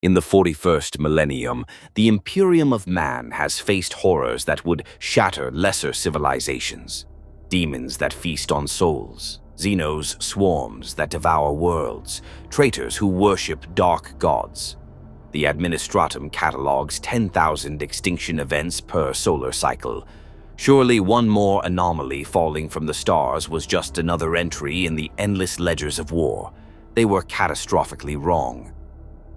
In the 41st millennium, the Imperium of man has faced horrors that would shatter lesser civilizations. Demons that feast on souls, Xenos swarms that devour worlds, traitors who worship dark gods. The Administratum catalogs 10,000 extinction events per solar cycle. Surely one more anomaly falling from the stars was just another entry in the endless ledgers of war. They were catastrophically wrong.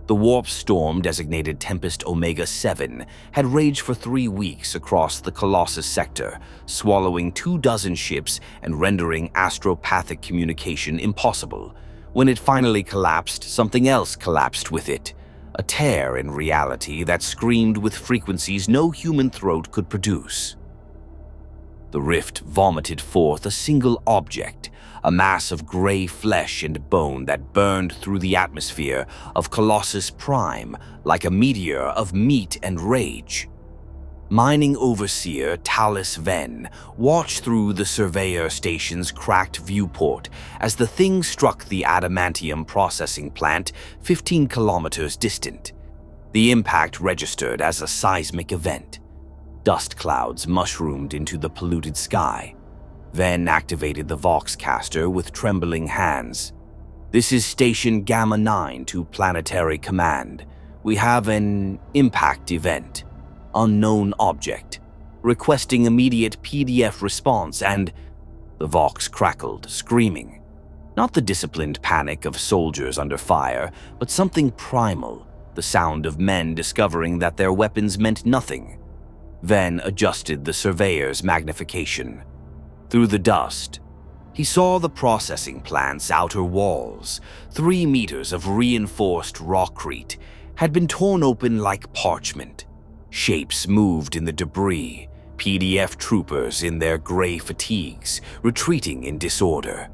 The warp storm designated Tempest Omega-7 had raged for 3 weeks across the Kolossus sector, swallowing 24 ships and rendering astropathic communication impossible. When it finally collapsed, something else collapsed with it. A tear in reality that screamed with frequencies no human throat could produce. The rift vomited forth a single object, a mass of gray flesh and bone that burned through the atmosphere of Colossus Prime like a meteor of meat and rage. Mining overseer Talus Ven watched through the surveyor station's cracked viewport as the thing struck the adamantium processing plant 15 kilometers distant. The impact registered as a seismic event. Dust clouds mushroomed into the polluted sky. Ven activated the Voxcaster with trembling hands. "This is Station Gamma 9 to Planetary Command. We have an impact event. Unknown object. Requesting immediate PDF response and..." The Vox crackled, screaming. Not the disciplined panic of soldiers under fire, but something primal, the sound of men discovering that their weapons meant nothing. Ven adjusted the surveyor's magnification. Through the dust, he saw the processing plant's outer walls. 3 meters of reinforced rockcrete had been torn open like parchment. Shapes moved in the debris, PDF troopers in their gray fatigues, retreating in disorder.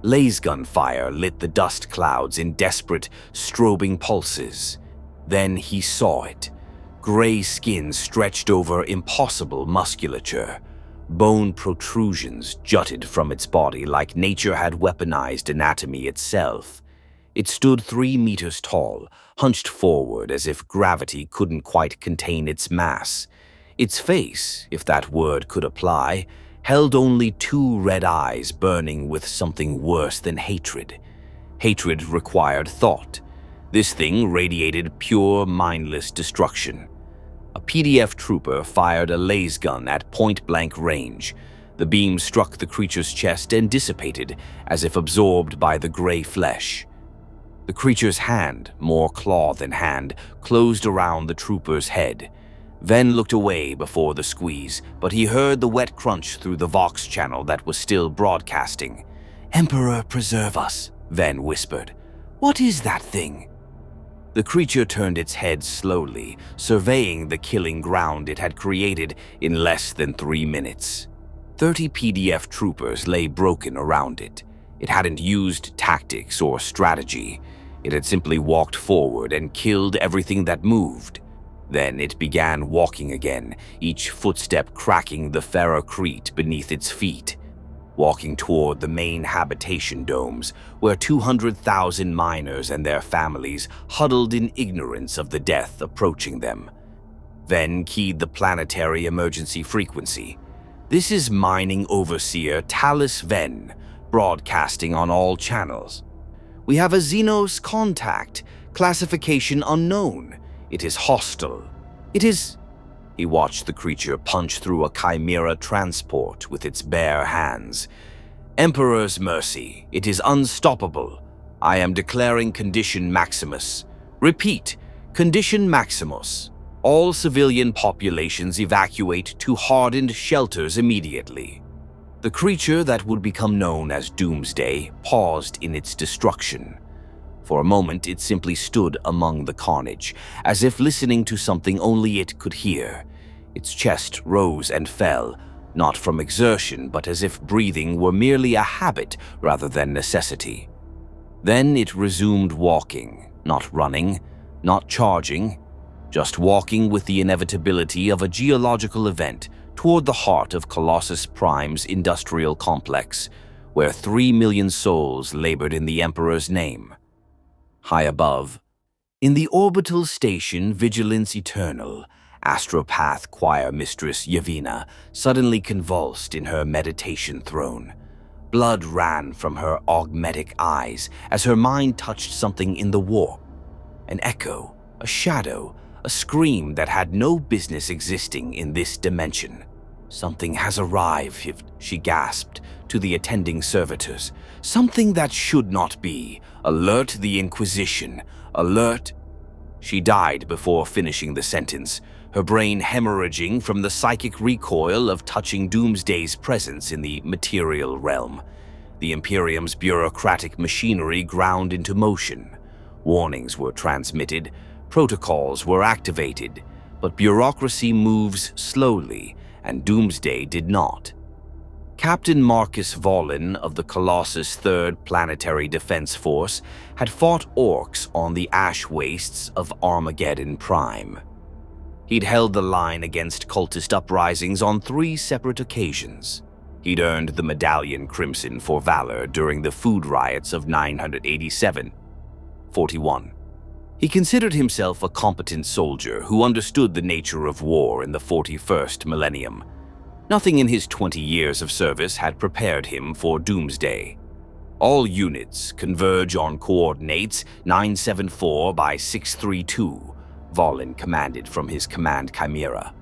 Laser fire lit the dust clouds in desperate, strobing pulses. Then he saw it. Gray skin stretched over impossible musculature. Bone protrusions jutted from its body like nature had weaponized anatomy itself. It stood 3 meters tall, hunched forward as if gravity couldn't quite contain its mass. Its face, if that word could apply, held only 2 red eyes burning with something worse than hatred. Hatred required thought. This thing radiated pure, mindless destruction. A PDF trooper fired a laser gun at point-blank range. The beam struck the creature's chest and dissipated, as if absorbed by the gray flesh. The creature's hand, more claw than hand, closed around the trooper's head. Ven looked away before the squeeze, but he heard the wet crunch through the Vox channel that was still broadcasting. "Emperor preserve us," Ven whispered. "What is that thing?" The creature turned its head slowly, surveying the killing ground it had created in less than 3 minutes. 30 PDF troopers lay broken around it. It hadn't used tactics or strategy. It had simply walked forward and killed everything that moved. Then it began walking again, each footstep cracking the ferrocrete beneath its feet. Walking toward the main habitation domes, where 200,000 miners and their families huddled in ignorance of the death approaching them. Ven keyed the planetary emergency frequency. "This is Mining Overseer Talus Ven, broadcasting on all channels. We have a Xenos contact, classification unknown. It is hostile. It is..." He watched the creature punch through a chimera transport with its bare hands. "Emperor's mercy. It is unstoppable. I am declaring Condition Maximus. Repeat, Condition Maximus. All civilian populations evacuate to hardened shelters immediately." The creature that would become known as Doomsday paused in its destruction. For a moment, it simply stood among the carnage, as if listening to something only it could hear. Its chest rose and fell, not from exertion, but as if breathing were merely a habit rather than necessity. Then it resumed walking, not running, not charging, just walking with the inevitability of a geological event toward the heart of Colossus Prime's industrial complex, where 3 million souls labored in the Emperor's name. High above, In the orbital station Vigilance Eternal, astropath choir mistress Yevina suddenly convulsed in her meditation throne. Blood ran from her augmetic eyes as her mind touched something in the warp. An echo, a shadow, a scream that had no business existing in this dimension. "Something has arrived," she gasped to the attending servitors. "Something that should not be. Alert the Inquisition. Alert." She died before finishing the sentence, her brain hemorrhaging from the psychic recoil of touching Doomsday's presence in the material realm. The Imperium's bureaucratic machinery ground into motion. Warnings were transmitted, protocols were activated, but bureaucracy moves slowly, and Doomsday did not. Captain Marcus Vallin of the Colossus' 3rd Planetary Defense Force had fought orcs on the ash wastes of Armageddon Prime. He'd held the line against cultist uprisings on 3 separate occasions. He'd earned the Medallion Crimson for valor during the food riots of 987-41. He considered himself a competent soldier who understood the nature of war in the 41st millennium. Nothing in his 20 years of service had prepared him for Doomsday. All units converge on coordinates 974 by 632, Vallin commanded from his command chimera.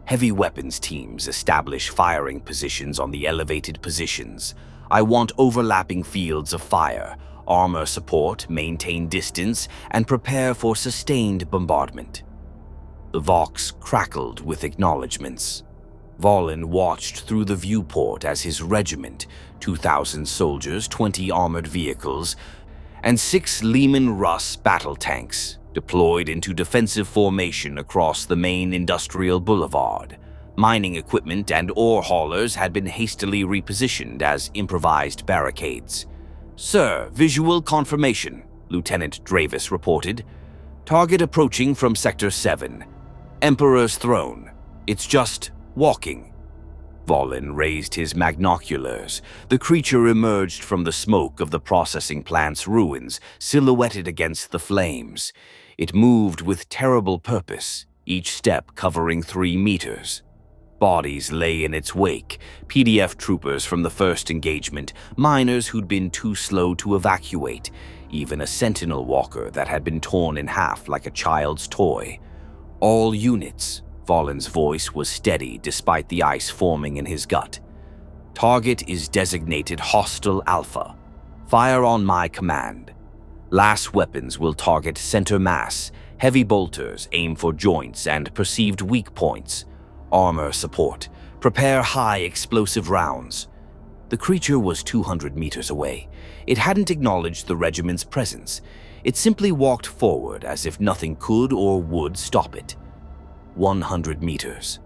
Heavy weapons teams establish firing positions on the elevated positions. I want overlapping fields of fire, armor support, maintain distance, and prepare for sustained bombardment. The Vox crackled with acknowledgments. Vallin watched through the viewport as his regiment, 2,000 soldiers, 20 armored vehicles, and 6 Lehman Russ battle tanks deployed into defensive formation across the main industrial boulevard. Mining equipment and ore haulers had been hastily repositioned as improvised barricades. "Sir, visual confirmation," Lieutenant Dravis reported. "Target approaching from Sector 7. Emperor's throne. It's just walking." Vallin raised his magnoculars. The creature emerged from the smoke of the processing plant's ruins, silhouetted against the flames. It moved with terrible purpose, each step covering 3 meters. Bodies lay in its wake, PDF troopers from the first engagement, miners who'd been too slow to evacuate, even a sentinel walker that had been torn in half like a child's toy. "All units," Vallin's voice was steady despite the ice forming in his gut. "Target is designated Hostile Alpha. Fire on my command. Lass weapons will target center mass. Heavy bolters aim for joints and perceived weak points. Armor support. Prepare high explosive rounds." The creature was 200 meters away. It hadn't acknowledged the regiment's presence. It simply walked forward as if nothing could or would stop it. 100 meters.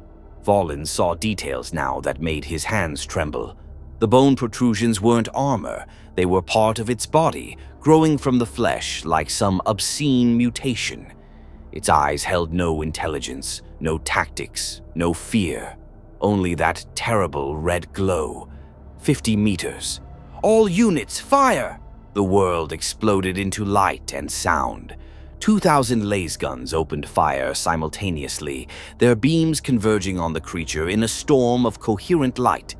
Vallin saw details now that made his hands tremble. The bone protrusions weren't armor. They were part of its body, growing from the flesh like some obscene mutation. Its eyes held no intelligence, no tactics, no fear. Only that terrible red glow. 50 meters. "All units, fire!" The world exploded into light and sound. 2,000 lasguns opened fire simultaneously, their beams converging on the creature in a storm of coherent light.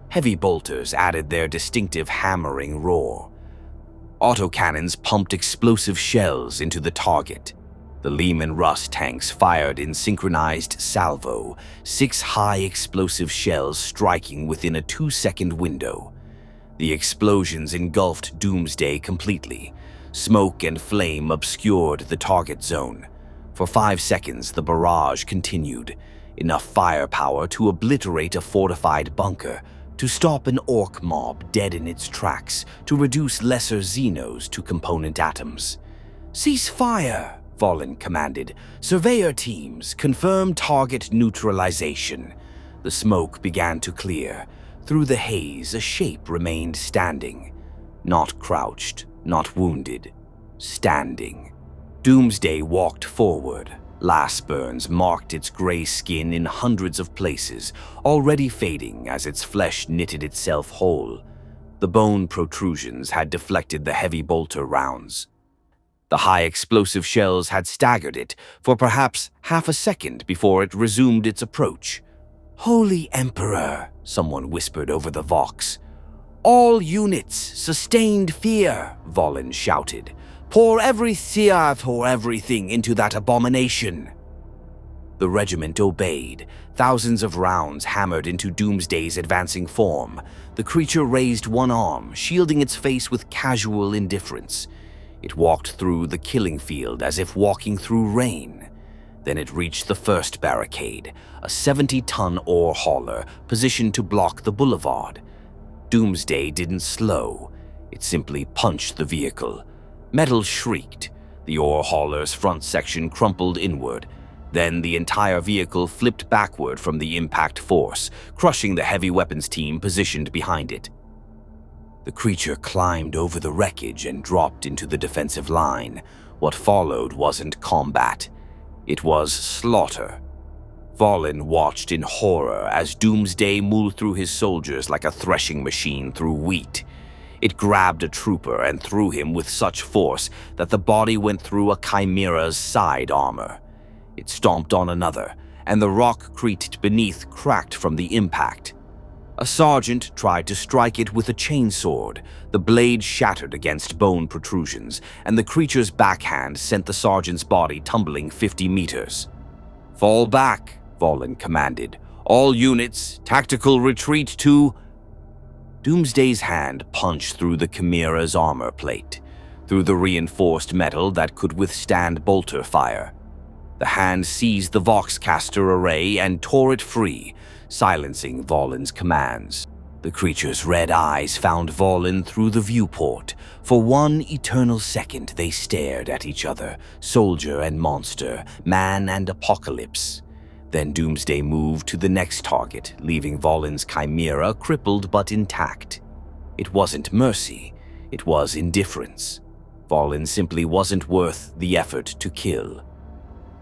Heavy bolters added their distinctive hammering roar. Autocannons pumped explosive shells into the target. The Lehman Russ tanks fired in synchronized salvo, 6 high explosive shells striking within a 2-second window. The explosions engulfed Doomsday completely. Smoke and flame obscured the target zone. For 5 seconds, the barrage continued, enough firepower to obliterate a fortified bunker, to stop an orc mob dead in its tracks, to reduce lesser Xenos to component atoms. "Cease fire!" Vallin commanded. "Surveyor teams, confirm target neutralization." The smoke began to clear. Through the haze, a shape remained standing. Not crouched, not wounded. Standing. Doomsday walked forward. Lass burns marked its gray skin in hundreds of places, already fading as its flesh knitted itself whole. The bone protrusions had deflected the heavy bolter rounds. The high explosive shells had staggered it for perhaps half a second before it resumed its approach. "Holy Emperor," someone whispered over the vox. "All units, sustained fear," Volin shouted. "Pour every seer for everything into that abomination." The regiment obeyed. Thousands of rounds hammered into Doomsday's advancing form. The creature raised one arm, shielding its face with casual indifference. It walked through the killing field as if walking through rain. Then it reached the first barricade, a 70-ton ore hauler positioned to block the boulevard. Doomsday didn't slow. It simply punched the vehicle. Metal shrieked. The ore hauler's front section crumpled inward. Then the entire vehicle flipped backward from the impact force, crushing the heavy weapons team positioned behind it. The creature climbed over the wreckage and dropped into the defensive line. What followed wasn't combat. It was slaughter. Volin watched in horror as Doomsday moved through his soldiers like a threshing machine through wheat. It grabbed a trooper and threw him with such force that the body went through a chimera's side armor. It stomped on another, and the rock-crete beneath cracked from the impact. A sergeant tried to strike it with a chainsword. The blade shattered against bone protrusions, and the creature's backhand sent the sergeant's body tumbling 50 meters. "Fall back," Volin commanded. "All units, tactical retreat to—" Doomsday's hand punched through the chimera's armor plate, through the reinforced metal that could withstand bolter fire. The hand seized the Voxcaster array and tore it free, silencing Volin's commands. The creature's red eyes found Volin through the viewport. For one eternal second they stared at each other, soldier and monster, man and apocalypse. Then Doomsday moved to the next target, leaving Volin's chimera crippled but intact. It wasn't mercy, it was indifference. Volin simply wasn't worth the effort to kill.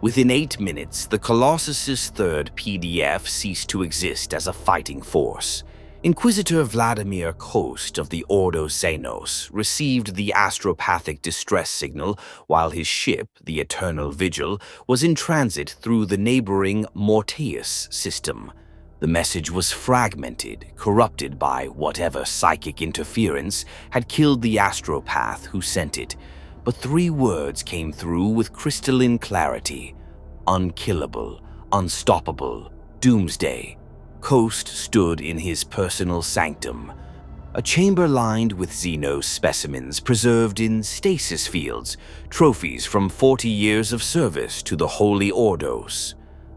Within 8 minutes, the Colossus's third PDF ceased to exist as a fighting force. Inquisitor Vladimir Kost of the Ordo Xenos received the astropathic distress signal while his ship, the Eternal Vigil, was in transit through the neighboring Morteus system. The message was fragmented, corrupted by whatever psychic interference had killed the astropath who sent it. But 3 words came through with crystalline clarity: unkillable, unstoppable, Doomsday. Kost stood in his personal sanctum, a chamber lined with Xenos specimens preserved in stasis fields, trophies from 40 years of service to the Holy Ordos,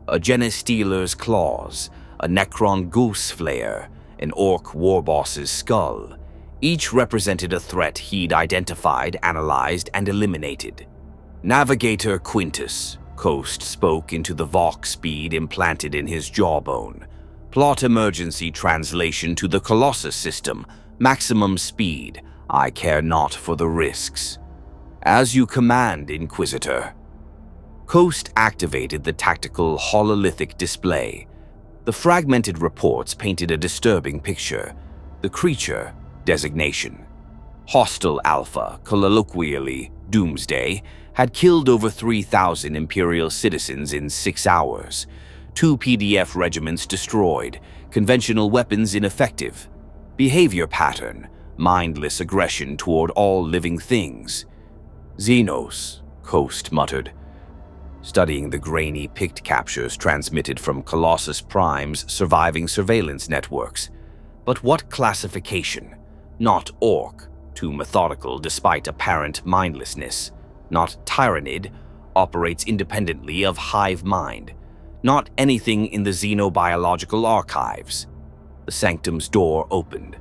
a Genestealer's claws, a Necron goose flare, an Orc warboss's skull. Each represented a threat he'd identified, analyzed, and eliminated. "Navigator Quintus," Kost spoke into the Vox speed implanted in his jawbone. "Plot emergency translation to the Colossus system. Maximum speed. I care not for the risks." "As you command, Inquisitor." Kost activated the tactical hololithic display. The fragmented reports painted a disturbing picture. The creature, designation: Hostile Alpha, colloquially Doomsday, had killed over 3,000 Imperial citizens in 6 hours. 2 PDF regiments destroyed, conventional weapons ineffective. Behavior pattern: mindless aggression toward all living things. "Xenos," Kost muttered, studying the grainy pict captures transmitted from Colossus Prime's surviving surveillance networks. But what classification? Not Orc, too methodical despite apparent mindlessness. Not Tyrannid, operates independently of hive mind. Not anything in the xenobiological archives. The sanctum's door opened.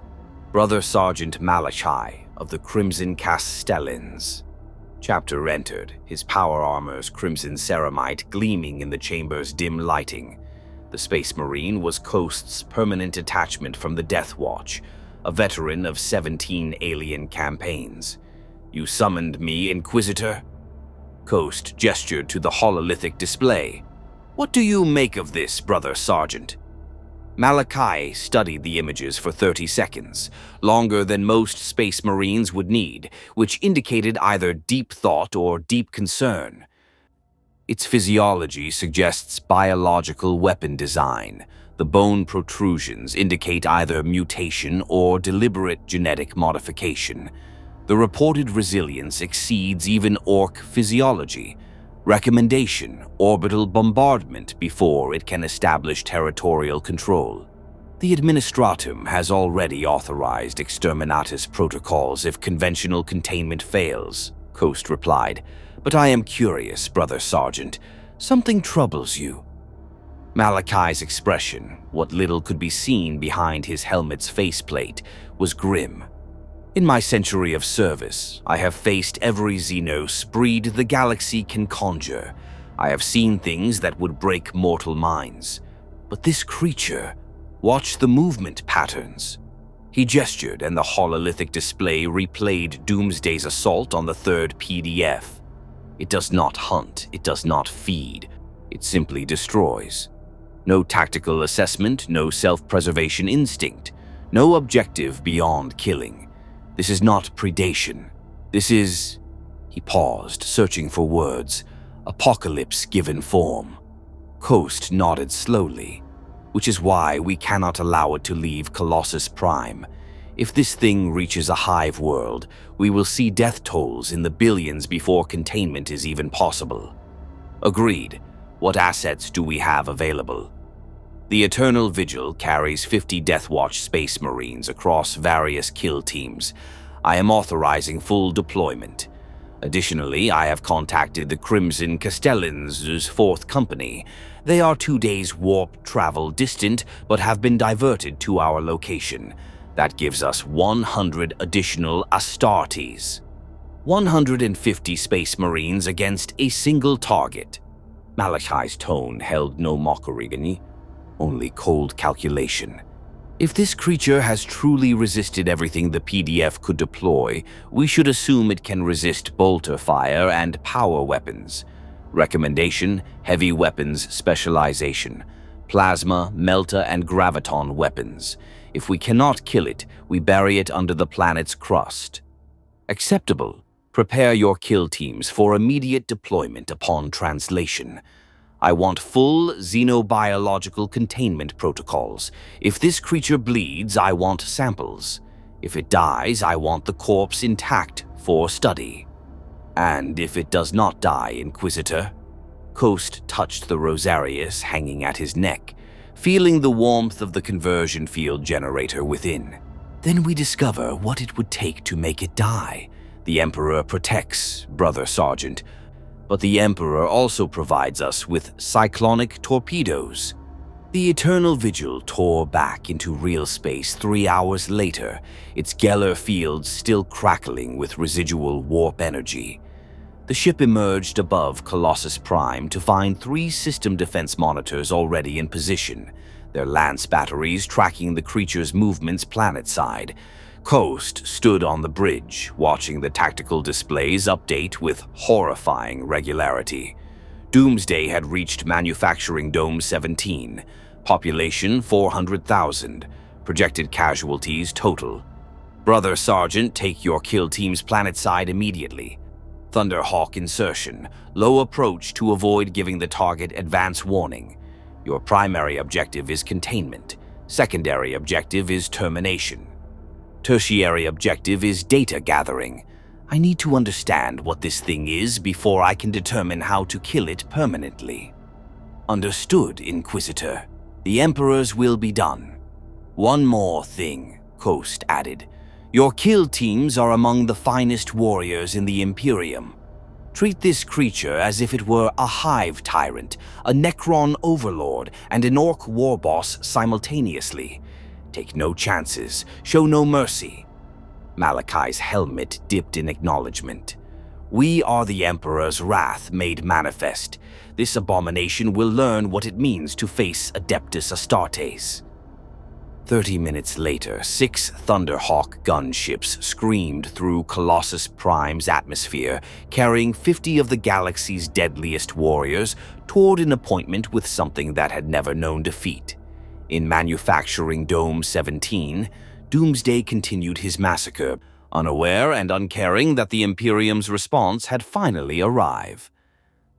Brother Sergeant Malachi of the Crimson Castellans. Chapter entered, his power armor's crimson ceramite gleaming in the chamber's dim lighting. The Space Marine was Kost's permanent attachment from the Death Watch, a veteran of 17 alien campaigns. "You summoned me, Inquisitor?" Kost gestured to the hololithic display. "What do you make of this, Brother Sergeant?" Malachi studied the images for 30 seconds, longer than most space marines would need, which indicated either deep thought or deep concern. Its physiology suggests biological weapon design. The bone protrusions indicate either mutation or deliberate genetic modification. The reported resilience exceeds even orc physiology. Recommendation: orbital bombardment before it can establish territorial control. The Administratum has already authorized Exterminatus protocols if conventional containment fails, Coast replied. But I am curious, Brother Sergeant. Something troubles you. Malachi's expression, what little could be seen behind his helmet's faceplate, was grim. In my century of service, I have faced every Xenos breed the galaxy can conjure. I have seen things that would break mortal minds. But this creature, watch the movement patterns. He gestured, and the hololithic display replayed Doomsday's assault on the third PDF. It does not hunt, it does not feed, it simply destroys. No tactical assessment, no self-preservation instinct, no objective beyond killing. This is not predation. This is... He paused, searching for words. Apocalypse given form. Coast nodded slowly, which is why we cannot allow it to leave Colossus Prime. If this thing reaches a hive world, we will see death tolls in the billions before containment is even possible. Agreed. What assets do we have available? The Eternal Vigil carries 50 Deathwatch Space Marines across various kill teams. I am authorizing full deployment. Additionally, I have contacted the Crimson Castellans' 4th Company. They are 2 days warp travel distant, but have been diverted to our location. That gives us 100 additional Astartes. 150 Space Marines against a single target. Malachi's tone held no mockery, only cold calculation. If this creature has truly resisted everything the PDF could deploy, we should assume it can resist bolter fire and power weapons. Recommendation: heavy weapons specialization. Plasma, melta, and graviton weapons. If we cannot kill it, we bury it under the planet's crust. Acceptable. Prepare your kill teams for immediate deployment upon translation. I want full xenobiological containment protocols. If this creature bleeds, I want samples. If it dies, I want the corpse intact for study. And if it does not die, Inquisitor. Coast touched the Rosarius hanging at his neck, feeling the warmth of the conversion field generator within. Then we discover what it would take to make it die. The Emperor protects, Brother Sergeant, but the Emperor also provides us with cyclonic torpedoes. The Eternal Vigil tore back into real space 3 hours later, its Geller fields still crackling with residual warp energy. The ship emerged above Colossus Prime to find 3 system defense monitors already in position, their lance batteries tracking the creature's movements planetside. Coast stood on the bridge, watching the tactical displays update with horrifying regularity. Doomsday had reached Manufacturing Dome 17. Population 400,000. Projected casualties total. Brother Sergeant, take your kill teams planetside immediately. Thunderhawk insertion. Low approach to avoid giving the target advance warning. Your primary objective is containment. Secondary objective is termination. Tertiary objective is data gathering. I need to understand what this thing is before I can determine how to kill it permanently. Understood, Inquisitor. The Emperor's will be done. One more thing, Coast added. Your kill teams are among the finest warriors in the Imperium. Treat this creature as if it were a hive tyrant, a Necron overlord, and an orc warboss simultaneously. Take no chances, show no mercy. Malachi's helmet dipped in acknowledgement. We are the Emperor's wrath made manifest. This abomination will learn what it means to face Adeptus Astartes. 30 minutes later, 6 Thunderhawk gunships screamed through Colossus Prime's atmosphere, carrying 50 of the galaxy's deadliest warriors toward an appointment with something that had never known defeat. In manufacturing Dome 17, Doomsday continued his massacre, unaware and uncaring that the Imperium's response had finally arrived.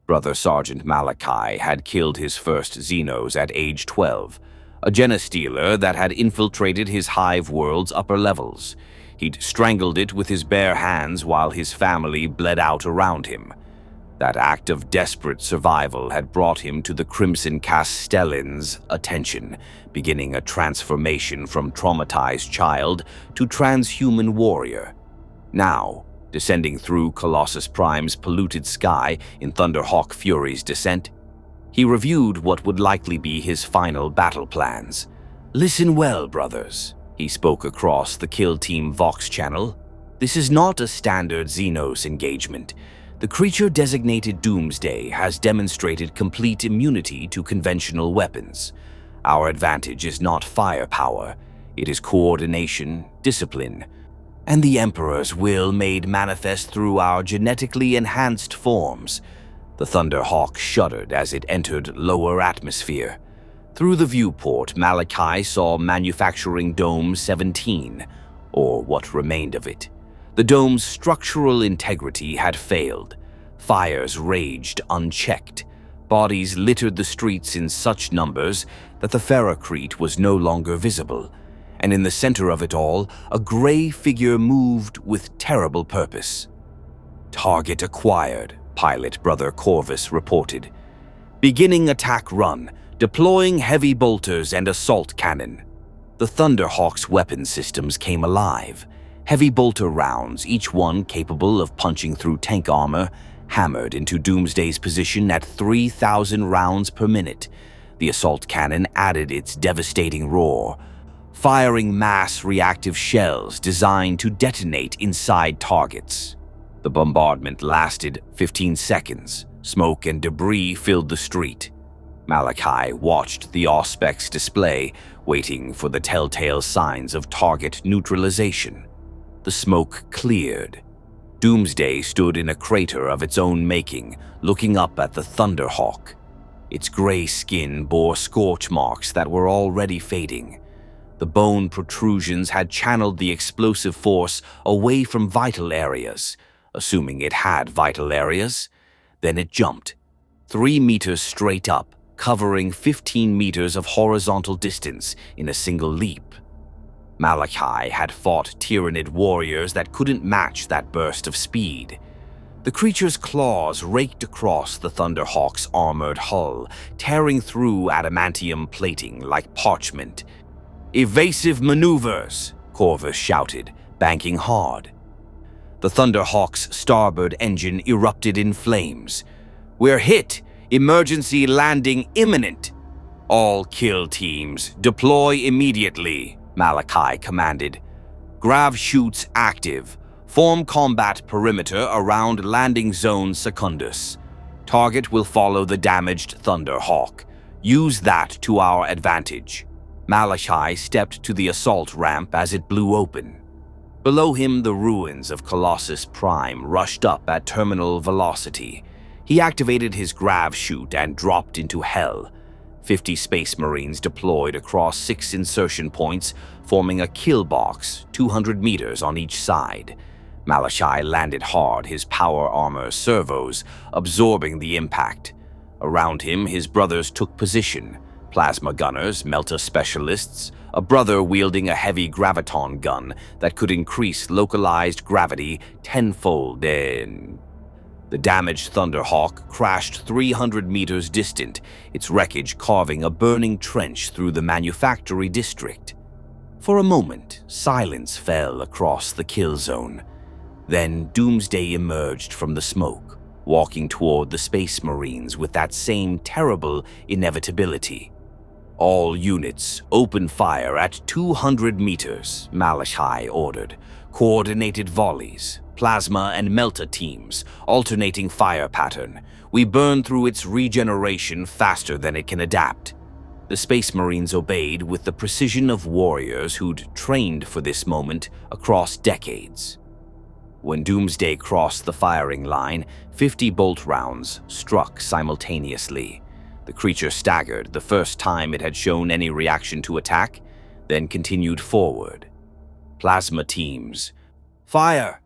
Brother Sergeant Malachi had killed his first Xenos at age 12, a genestealer that had infiltrated his hive world's upper levels. He'd strangled it with his bare hands while his family bled out around him. That act of desperate survival had brought him to the Crimson Castellans' attention, beginning a transformation from traumatized child to transhuman warrior. Now, descending through Colossus Prime's polluted sky in Thunderhawk Fury's descent, he reviewed what would likely be his final battle plans. "Listen well, brothers," he spoke across the Kill Team Vox channel. "This is not a standard Xenos engagement. The creature designated Doomsday has demonstrated complete immunity to conventional weapons. Our advantage is not firepower, it is coordination, discipline, and the Emperor's will made manifest through our genetically enhanced forms." The Thunderhawk shuddered as it entered lower atmosphere. Through the viewport, Malachi saw manufacturing Dome 17, or what remained of it. The dome's structural integrity had failed. Fires raged unchecked. Bodies littered the streets in such numbers that the ferrocrete was no longer visible. And in the center of it all, a gray figure moved with terrible purpose. "Target acquired," Pilot Brother Corvus reported. "Beginning attack run, deploying heavy bolters and assault cannon." The Thunderhawk's weapon systems came alive. Heavy bolter rounds, each one capable of punching through tank armor, hammered into Doomsday's position at 3,000 rounds per minute. The assault cannon added its devastating roar, firing mass reactive shells designed to detonate inside targets. The bombardment lasted 15 seconds. Smoke and debris filled the street. Malachi watched the Auspex display, waiting for the telltale signs of target neutralization. The smoke cleared. Doomsday stood in a crater of its own making, looking up at the Thunderhawk. Its gray skin bore scorch marks that were already fading. The bone protrusions had channeled the explosive force away from vital areas, assuming it had vital areas. Then it jumped, 3 meters straight up, covering 15 meters of horizontal distance in a single leap. Malachi had fought Tyranid warriors that couldn't match that burst of speed. The creature's claws raked across the Thunderhawk's armored hull, tearing through adamantium plating like parchment. "Evasive maneuvers," Corvus shouted, banking hard. The Thunderhawk's starboard engine erupted in flames. "We're hit! Emergency landing imminent!" "All kill teams, deploy immediately," Malachi commanded. "Grav chutes active. Form combat perimeter around landing zone Secundus. Target will follow the damaged Thunderhawk. Use that to our advantage." Malachi stepped to the assault ramp as it blew open. Below him, the ruins of Colossus Prime rushed up at terminal velocity. He activated his grav chute and dropped into hell. 50 Space Marines deployed across 6 insertion points, forming a kill box 200 meters on each side. Malachi landed hard, his power armor servos absorbing the impact. Around him, his brothers took position. Plasma gunners, melta specialists, a brother wielding a heavy graviton gun that could increase localized gravity tenfold. The damaged Thunderhawk crashed 300 meters distant, its wreckage carving a burning trench through the manufactory district. For a moment, silence fell across the kill zone. Then Doomsday emerged from the smoke, walking toward the Space Marines with that same terrible inevitability. "All units, open fire at 200 meters, Malachi ordered. Coordinated volleys, plasma and melta teams, alternating fire pattern. We burn through its regeneration faster than it can adapt." The Space Marines obeyed with the precision of warriors who'd trained for this moment across decades. When Doomsday crossed the firing line, 50 bolt rounds struck simultaneously. The creature staggered the first time it had shown any reaction to attack, then continued forward. Plasma teams. Fire!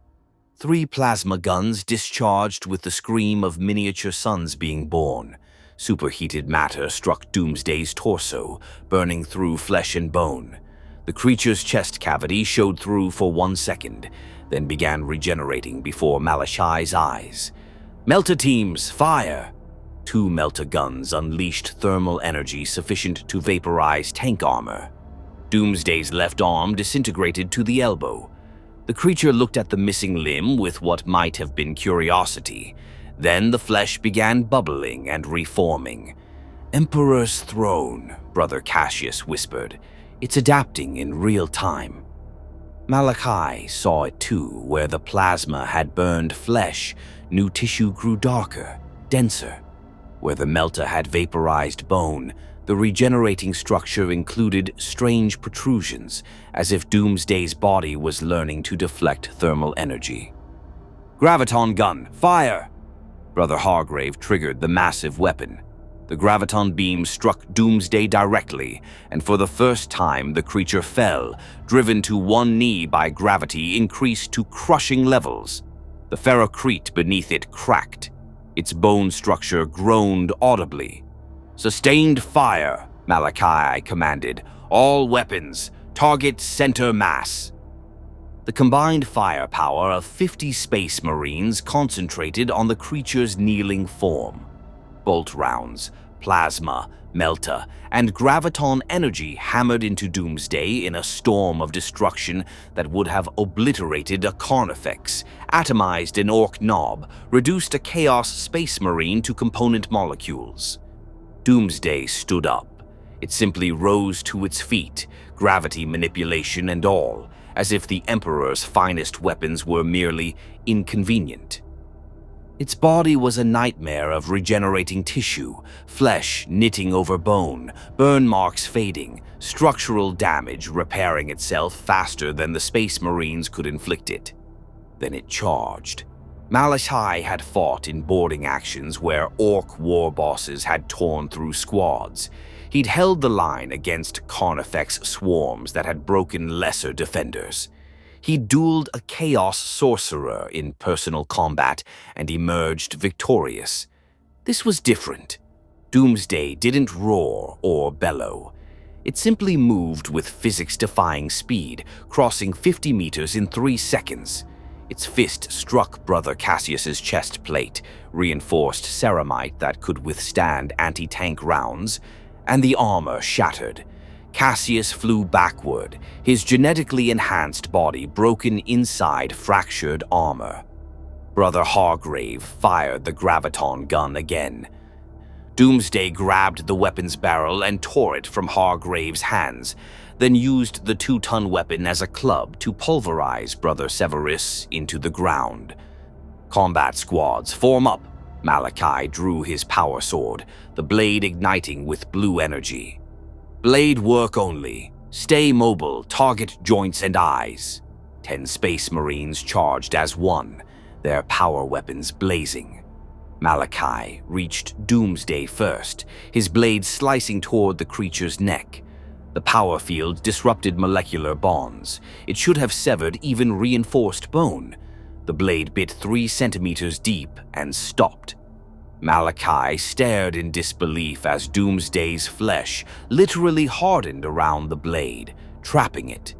3 plasma guns discharged with the scream of miniature suns being born. Superheated matter struck Doomsday's torso, burning through flesh and bone. The creature's chest cavity showed through for 1 second, then began regenerating before Malachai's eyes. Melta teams, fire! 2 Melta guns unleashed thermal energy sufficient to vaporize tank armor. Doomsday's left arm disintegrated to the elbow. The creature looked at the missing limb with what might have been curiosity. Then the flesh began bubbling and reforming. Emperor's throne, Brother Cassius whispered. It's adapting in real time. Malachi saw it too, where the plasma had burned flesh, new tissue grew darker, denser. Where the Melta had vaporized bone, the regenerating structure included strange protrusions, as if Doomsday's body was learning to deflect thermal energy. Graviton gun, fire! Brother Hargrave triggered the massive weapon. The graviton beam struck Doomsday directly, and for the first time the creature fell, driven to one knee by gravity increased to crushing levels. The ferrocrete beneath it cracked. Its bone structure groaned audibly. Sustained fire, Malachi commanded. All weapons, target center mass. The combined firepower of 50 space marines concentrated on the creature's kneeling form. Bolt rounds, plasma, melta, and graviton energy hammered into Doomsday in a storm of destruction that would have obliterated a Carnifex, atomized an Orc Knob, reduced a Chaos Space Marine to component molecules. Doomsday stood up. It simply rose to its feet, gravity manipulation and all, as if the Emperor's finest weapons were merely inconvenient. Its body was a nightmare of regenerating tissue, flesh knitting over bone, burn marks fading, structural damage repairing itself faster than the Space Marines could inflict it. Then it charged. Malachi had fought in boarding actions where Orc war bosses had torn through squads. He'd held the line against Carnifex swarms that had broken lesser defenders. He dueled a Chaos Sorcerer in personal combat and emerged victorious. This was different. Doomsday didn't roar or bellow. It simply moved with physics-defying speed, crossing 50 meters in 3 seconds. Its fist struck Brother Cassius's chest plate, reinforced ceramite that could withstand anti-tank rounds, and the armor shattered. Cassius flew backward, his genetically enhanced body broken inside fractured armor. Brother Hargrave fired the graviton gun again. Doomsday grabbed the weapon's barrel and tore it from Hargrave's hands, then used the 2-ton weapon as a club to pulverize Brother Severus into the ground. Combat squads, form up. Malachi drew his power sword, the blade igniting with blue energy. Blade work only. Stay mobile, target joints and eyes. 10 Space Marines charged as one, their power weapons blazing. Malachi reached Doomsday first, his blade slicing toward the creature's neck. The power field disrupted molecular bonds. It should have severed even reinforced bone. The blade bit 3 centimeters deep and stopped. Malachi stared in disbelief as Doomsday's flesh literally hardened around the blade, trapping it.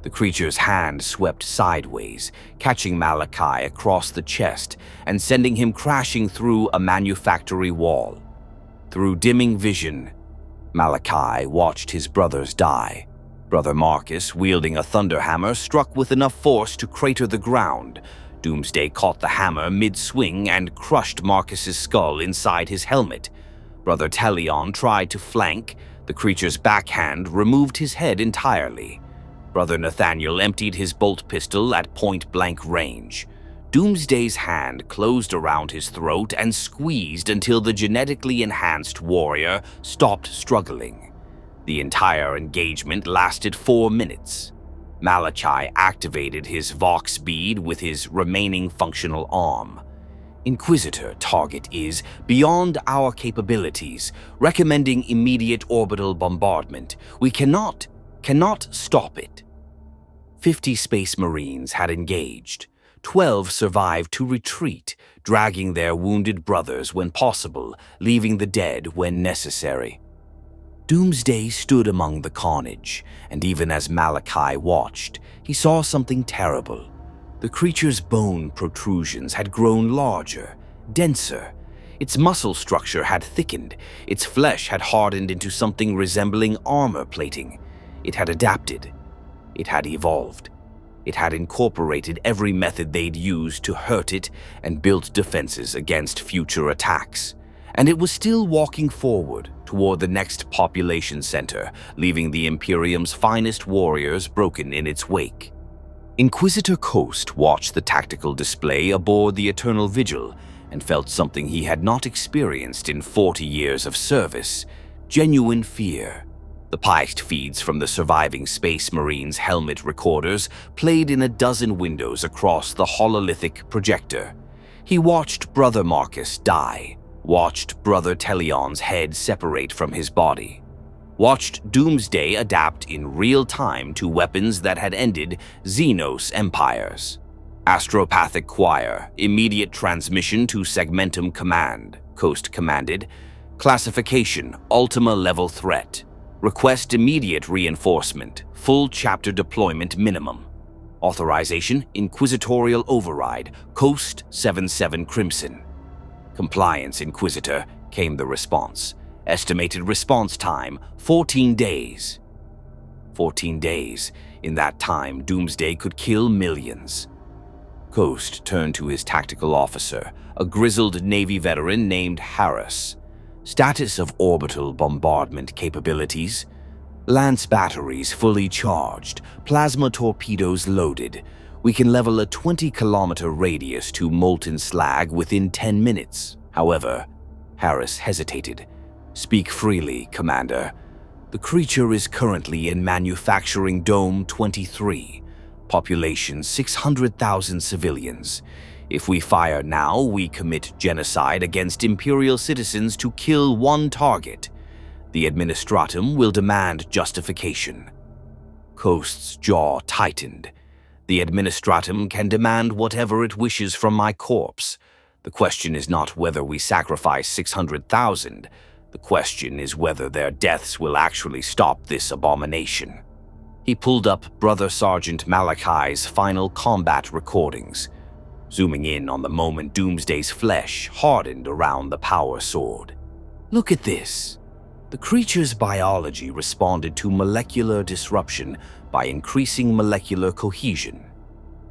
The creature's hand swept sideways, catching Malachi across the chest and sending him crashing through a manufactory wall. Through dimming vision, Malachi watched his brothers die. Brother Marcus, wielding a thunderhammer, struck with enough force to crater the ground. Doomsday caught the hammer mid-swing and crushed Marcus's skull inside his helmet. Brother Talion tried to flank. The creature's backhand removed his head entirely. Brother Nathaniel emptied his bolt pistol at point-blank range. Doomsday's hand closed around his throat and squeezed until the genetically enhanced warrior stopped struggling. The entire engagement lasted 4 minutes. Malachi activated his Vox bead with his remaining functional arm. Inquisitor target is beyond our capabilities, recommending immediate orbital bombardment. We cannot stop it. 50 Space Marines had engaged. 12 survived to retreat, dragging their wounded brothers when possible, leaving the dead when necessary. Doomsday stood among the carnage, and even as Malachi watched, he saw something terrible. The creature's bone protrusions had grown larger, denser. Its muscle structure had thickened. Its flesh had hardened into something resembling armor plating. It had adapted. It had evolved. It had incorporated every method they'd used to hurt it and built defenses against future attacks. And it was still walking forward toward the next population center, leaving the Imperium's finest warriors broken in its wake. Inquisitor Coast watched the tactical display aboard the Eternal Vigil and felt something he had not experienced in 40 years of service: genuine fear. The piped feeds from the surviving Space Marines' helmet recorders played in a dozen windows across the hololithic projector. He watched Brother Marcus die, watched Brother Telion's head separate from his body, watched Doomsday adapt in real time to weapons that had ended Xenos empires. Astropathic Choir, immediate transmission to Segmentum Command, Coast commanded. Classification, Ultima level threat. Request immediate reinforcement, full chapter deployment minimum. Authorization, Inquisitorial Override, Coast 77 Crimson. Compliance, Inquisitor, came the response. Estimated response time, 14 days. 14 days. In that time, Doomsday could kill millions. Coast turned to his tactical officer, a grizzled Navy veteran named Harris. Status of orbital bombardment capabilities: Lance batteries fully charged, plasma torpedoes loaded. We can level a 20-kilometer radius to molten slag within 10 minutes. However, Harris hesitated. Speak freely, Commander. The creature is currently in Manufacturing Dome 23. Population 600,000 civilians. If we fire now, we commit genocide against Imperial citizens to kill one target. The Administratum will demand justification. Coast's jaw tightened. The Administratum can demand whatever it wishes from my corpse. The question is not whether we sacrifice 600,000. The question is whether their deaths will actually stop this abomination. He pulled up Brother Sergeant Malachi's final combat recordings, zooming in on the moment Doomsday's flesh hardened around the power sword. Look at this. The creature's biology responded to molecular disruption by increasing molecular cohesion.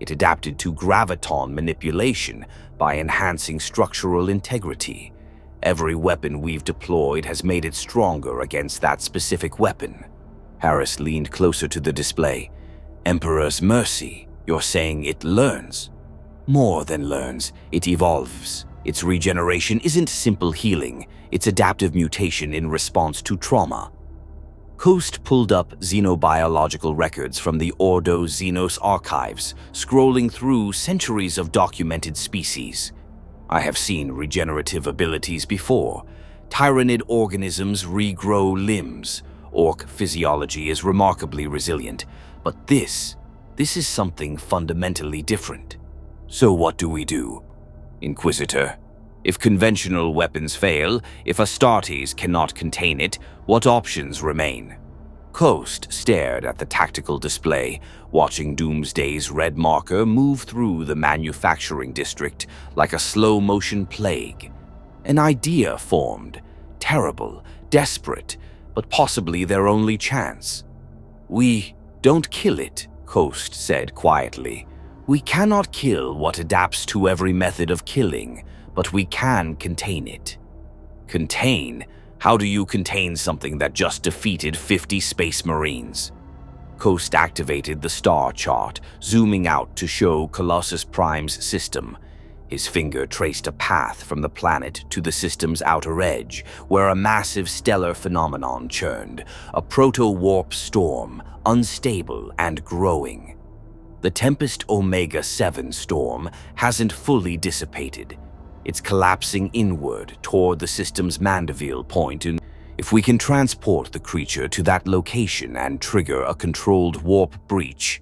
It adapted to graviton manipulation by enhancing structural integrity. Every weapon we've deployed has made it stronger against that specific weapon. Harris leaned closer to the display. Emperor's Mercy, you're saying it learns? More than learns, it evolves. Its regeneration isn't simple healing, it's adaptive mutation in response to trauma. Coast pulled up xenobiological records from the Ordo Xenos archives, scrolling through centuries of documented species. I have seen regenerative abilities before. Tyrannid organisms regrow limbs. Orc physiology is remarkably resilient. But this is something fundamentally different. So what do we do? Inquisitor, if conventional weapons fail, if Astartes cannot contain it, what options remain? Coast stared at the tactical display, watching Doomsday's red marker move through the manufacturing district like a slow-motion plague. An idea formed, terrible, desperate, but possibly their only chance. We don't kill it, Coast said quietly. We cannot kill what adapts to every method of killing, but we can contain it. Contain? How do you contain something that just defeated 50 Space Marines? Coast activated the star chart, zooming out to show Colossus Prime's system. His finger traced a path from the planet to the system's outer edge, where a massive stellar phenomenon churned, a proto-warp storm, unstable and growing. The Tempest Omega-7 storm hasn't fully dissipated. It's collapsing inward toward the system's Mandeville point, and if we can transport the creature to that location and trigger a controlled warp breach.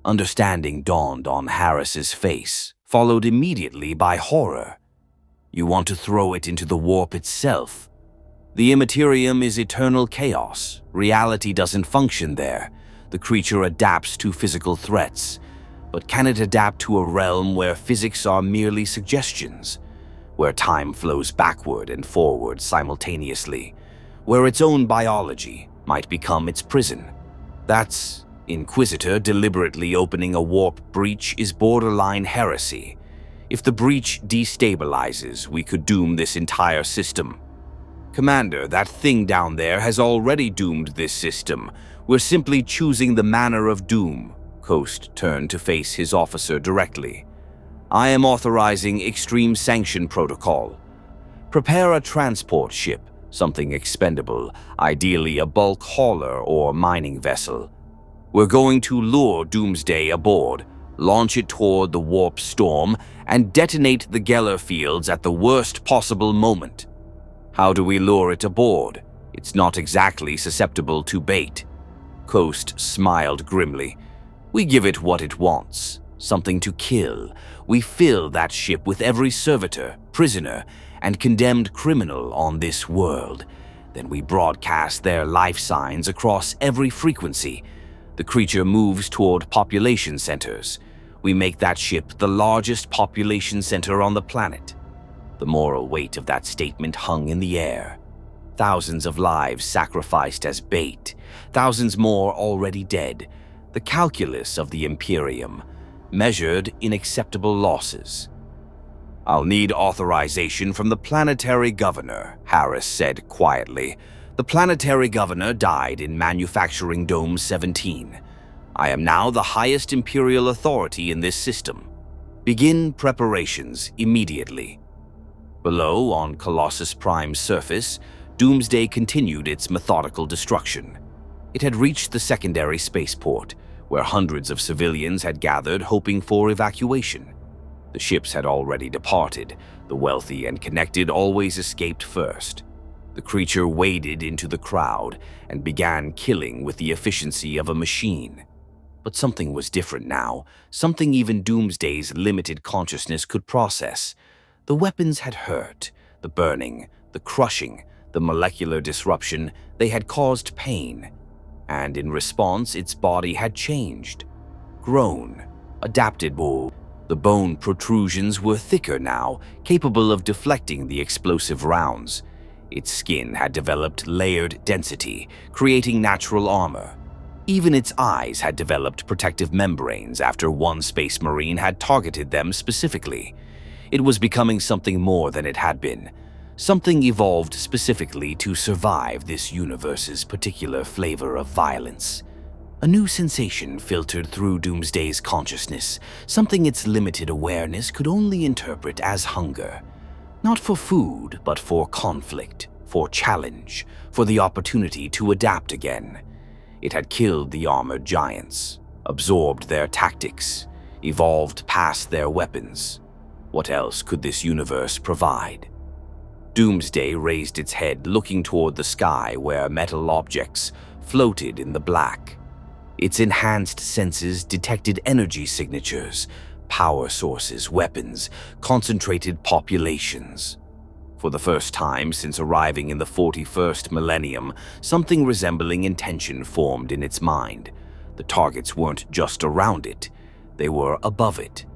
Understanding dawned on Harris's face, followed immediately by horror. You want to throw it into the warp itself? The immaterium is eternal chaos. Reality doesn't function there. The creature adapts to physical threats. But can it adapt to a realm where physics are merely suggestions? Where time flows backward and forward simultaneously? Where its own biology might become its prison? That's Inquisitor deliberately opening a warp breach is borderline heresy. If the breach destabilizes, we could doom this entire system. Commander, that thing down there has already doomed this system. We're simply choosing the manner of doom. Coast turned to face his officer directly. I am authorizing extreme sanction protocol. Prepare a transport ship, something expendable, ideally a bulk hauler or mining vessel. We're going to lure Doomsday aboard, launch it toward the warp storm, and detonate the Geller fields at the worst possible moment. How do we lure it aboard? It's not exactly susceptible to bait. Coast smiled grimly. We give it what it wants, something to kill. We fill that ship with every servitor, prisoner, and condemned criminal on this world. Then we broadcast their life signs across every frequency. The creature moves toward population centers. We make that ship the largest population center on the planet. The moral weight of that statement hung in the air. Thousands of lives sacrificed as bait, thousands more already dead. The calculus of the Imperium, measured in acceptable losses. I'll need authorization from the planetary governor, Harris said quietly. The planetary governor died in manufacturing Dome 17. I am now the highest Imperial authority in this system. Begin preparations immediately. Below, on Colossus Prime's surface, Doomsday continued its methodical destruction. It had reached the secondary spaceport, where hundreds of civilians had gathered hoping for evacuation. The ships had already departed. The wealthy and connected always escaped first. The creature waded into the crowd and began killing with the efficiency of a machine. But something was different now, something even Doomsday's limited consciousness could process. The weapons had hurt, the burning, the crushing, the molecular disruption, they had caused pain. And in response, its body had changed, grown, adapted more. The bone protrusions were thicker now, capable of deflecting the explosive rounds. Its skin had developed layered density, creating natural armor. Even its eyes had developed protective membranes after one space marine had targeted them specifically. It was becoming something more than it had been, something evolved specifically to survive this universe's particular flavor of violence. A new sensation filtered through Doomsday's consciousness, something its limited awareness could only interpret as hunger. Not for food, but for conflict, for challenge, for the opportunity to adapt again. It had killed the armored giants, absorbed their tactics, evolved past their weapons. What else could this universe provide? Doomsday raised its head, looking toward the sky where metal objects floated in the black. Its enhanced senses detected energy signatures, power sources, weapons, concentrated populations. For the first time since arriving in the 41st millennium, something resembling intention formed in its mind. The targets weren't just around it, they were above it.